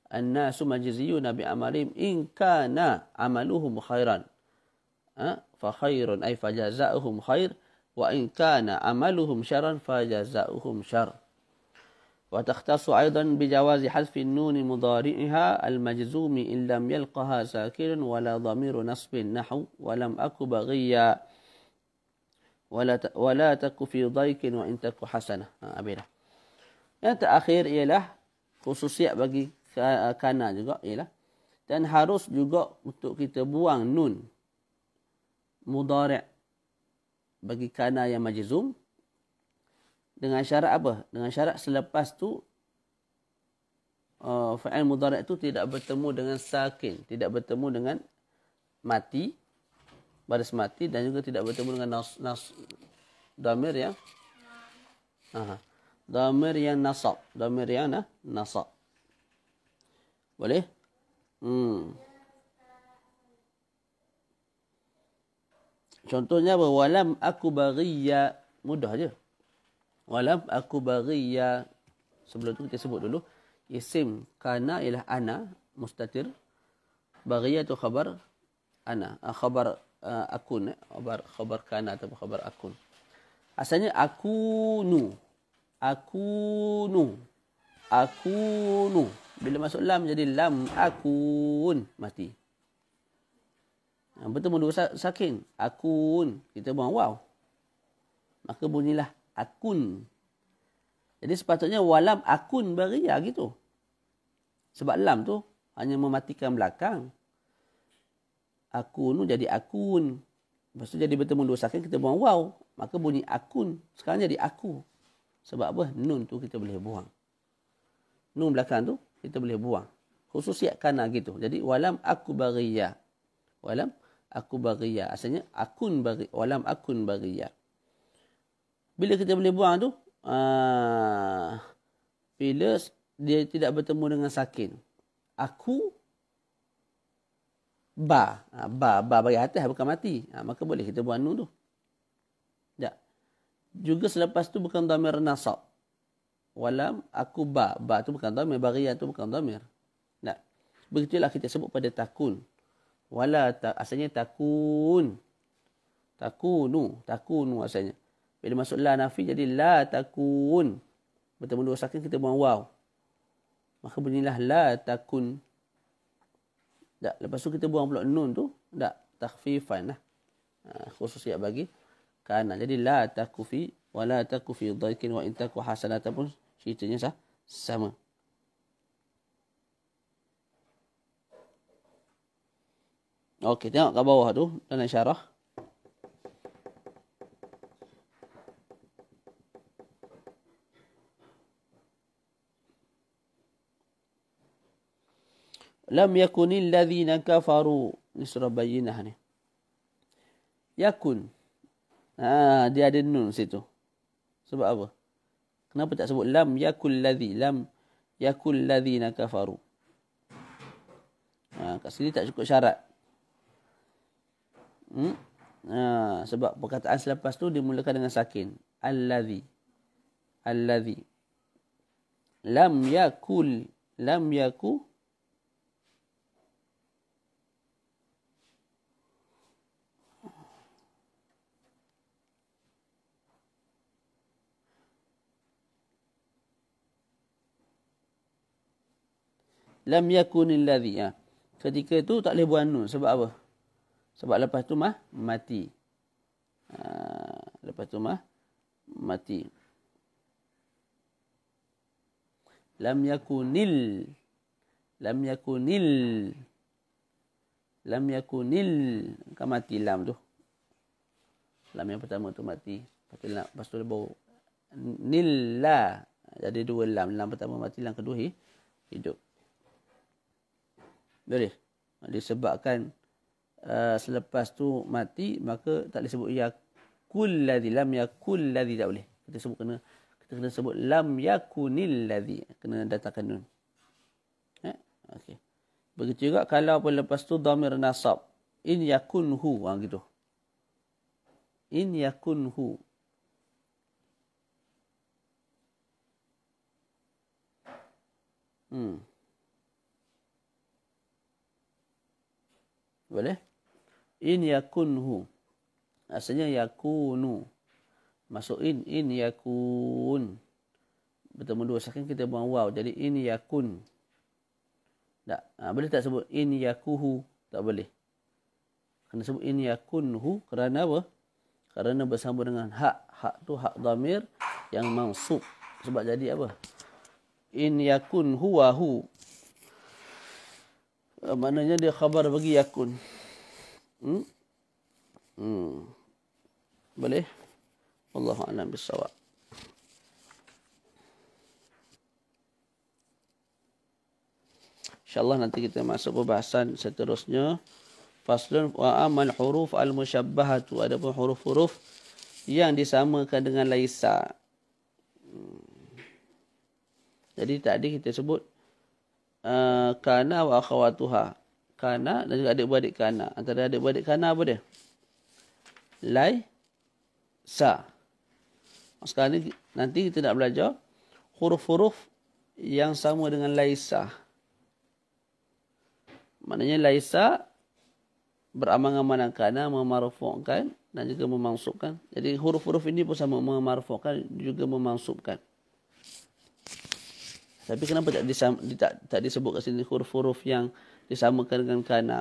An-nasu majziyuna bi amalihim in kana amaluhum khairan. Fa khairun ay fa jazaohum khair wa in kana amaluhum syarran fa jazaohum syarr. Wa takhtassu aidan bi jawazi hadfi an-nun mudhari'iha al-majzum in lam yalqaha sakiran wala dhamiru nasbin nahwu wa lam aku baghiya wala taku fi dhaikin wa in taku hasanah. Habis dah. Yang terakhir ialah khususiat bagi kana juga ialah, dan harus juga untuk kita buang nun mudhari' bagi kana yang majzum dengan syarat apa? Dengan syarat selepas tu fa'il mudhari' tu tidak bertemu dengan sakin, tidak bertemu dengan mati, baris mati, dan juga tidak bertemu dengan dhamir yang dhamir yang nasab, dhamir yang nasab. Boleh? Contohnya apa? Walam aku baghiya, mudah je. Walam aku baghiya. Sebelum tu kita sebut dulu. Isim kana ialah ana. Mustatir. Baghiya tu khabar ana. Khabar akun. Khabar kana atau khabar akun. Asalnya akunu. Akunu. Akunu. Bila masuk lam jadi lam akun. Mati. Bertemu dua sakin. Akun. Kita buang waw. Maka bunyilah akun. Jadi sepatutnya walam akun baria gitu. Sebab lam tu hanya mematikan belakang. Akun jadi akun. Lepas tu jadi bertemu dua sakin kita buang waw. Maka bunyi akun. Sekarang jadi aku. Sebab apa? Nun tu kita boleh buang. Nun belakang tu kita boleh buang. Khususiat kana gitu. Jadi walam aku baria. Walam aku baria. Asalnya akun baria. Walam akun baria. Bila kita boleh buang tu, bila dia tidak bertemu dengan sakin. Aku, ba bagi atas bukan mati. Maka boleh kita buang nun tu. Tak. Juga selepas tu bukan dhamir nasab. Walam aku ba tu bukan dhamir. Baria tu bukan dhamir. Tak. Begitulah kita sebut pada takun. Asalnya takun. Takunu asalnya. Bila masuk la nafi jadi la takun. Bertemu dua sakin kita buang waw. Maka bunyilah la takun. Tak. Lepas tu kita buang pula nun tu. Tak. Takhfifan lah. Khususiat bagi kana. Jadi la takufi wa la takufi dhaikin wa intaku hasanatan pun ceritanya sama. Okey, tengok kat bawah tu dalam syarah. Lam yakunil ladzina kafaru. Ini surah Bayyinah ni. Yakun. Dia ada nun situ. Sebab apa? Kenapa tak sebut lam yakul ladzi? Lam yakul ladzina kafaru. Kat sini tak cukup syarat. Sebab perkataan selepas tu dimulakan dengan sakin. Alladzi. Lam yakul. Lam yaku. Lam yakunil ladzi. Ketika itu tak boleh buang nun. Sebab apa? Sebab lepas tu mati. Lepas tu mati. Lam yakunil. Kan mati lam tu. Lam yang pertama tu mati. Lepas tu baru nilla. Jadi dua lam. Lam pertama mati, lam kedua hidup. Boleh. Disebabkan selepas tu mati, maka tak boleh sebut yakul ladzi. Lam yakul ladzi tak boleh. Kita kena sebut lam yakunil ladzi. Kena datangkan nun. Okey. Begitu juga kalau pun lepas tu dhamir nasab. In yakunhu. Gitu. In yakunhu. Boleh? In yakunhu. Asalnya yakunu. Masuk in yakun. Bertemu dua sakin kita buang waw. Jadi in yakun. Tak. Boleh tak sebut in yakuhu? Tak boleh. Kena sebut in yakunhu. Kerana apa? Kerana bersambung dengan hak. Hak tu hak dhamir yang mansub. Sebab jadi apa? In yakun huwahu. Maknanya dia khabar bagi yakun. Boleh? Wallahu a'lam bissawab. InsyaAllah nanti kita masuk pembahasan seterusnya. Faslun wa amal huruf al-musyabbahatu. Ada pun huruf-huruf yang disamakan dengan laisa. Jadi tadi kita sebut kana wa akhawatuha. Kana dan juga adik-beradik kana. Antara adik-beradik kana apa dia? Laisa. Sekarang ni nanti kita nak belajar huruf-huruf yang sama dengan laisa. Maknanya laisa beramal-amalan kana, memarfu'kan dan juga memansubkan. Jadi huruf-huruf ini pun sama, memarfu'kan juga memansubkan. Tapi kenapa tak disebut kat sini huruf-huruf yang disamakan dengan kana?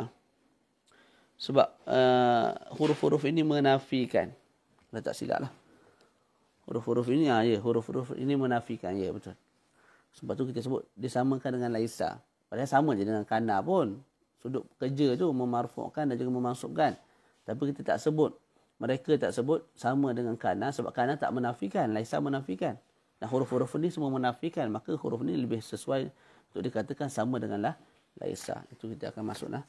Sebab huruf-huruf ini menafikan. Dah tak silap lah. Huruf-huruf ini, huruf-huruf ini menafikan. Ya, betul. Sebab tu kita sebut disamakan dengan laisa. Padahal sama je dengan kana pun. Sudut kerja tu memarfu'kan dan juga memansubkan. Tapi kita tak sebut. Mereka tak sebut sama dengan kana sebab kana tak menafikan. Laisa menafikan. Dan huruf-huruf ini semua menafikan. Maka huruf ini lebih sesuai untuk dikatakan sama dengan laisa. Itu kita akan masuk lah.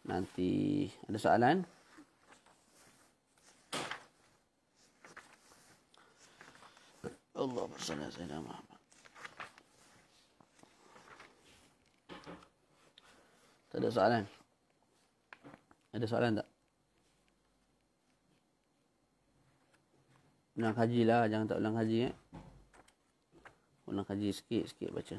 Nanti ada soalan? Allah bersalawat Sayyidina Muhammad. Tak ada soalan? Ada soalan tak? Ulang kaji lah. Jangan tak ulang kaji. Ulang kaji sikit-sikit baca.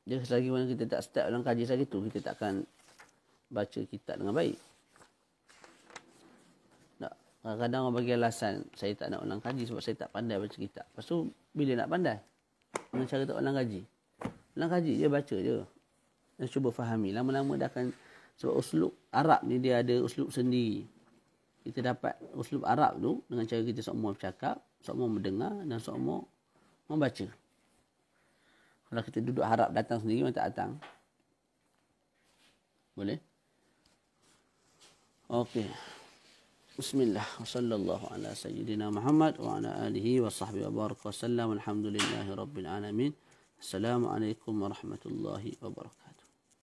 Jadi selagi mana kita tak start ulang kaji lagi tu, kita tak akan baca kitab dengan baik. Kadang-kadang orang bagi alasan, saya tak nak ulang kaji sebab saya tak pandai baca kitab. Lepas tu, bila nak pandai? Dengan cara tak ulang kaji. Ulang kaji je, baca je. Dan cuba fahami. Lama-lama dah akan, sebab uslub Arab ni dia ada uslub sendiri. Kita dapat uslub Arab tu dengan cara kita semua bercakap, semua mendengar dan semua membaca. Kalau kita duduk harap datang sendiri, memang tak datang. Boleh? Okey. Bismillah. Wassallallahu ala sayyidina Muhammad wa ala alihi wa sahbihi wa baraka wa sallam. Alhamdulillahi rabbil alamin. Assalamualaikum warahmatullahi wabarakatuh.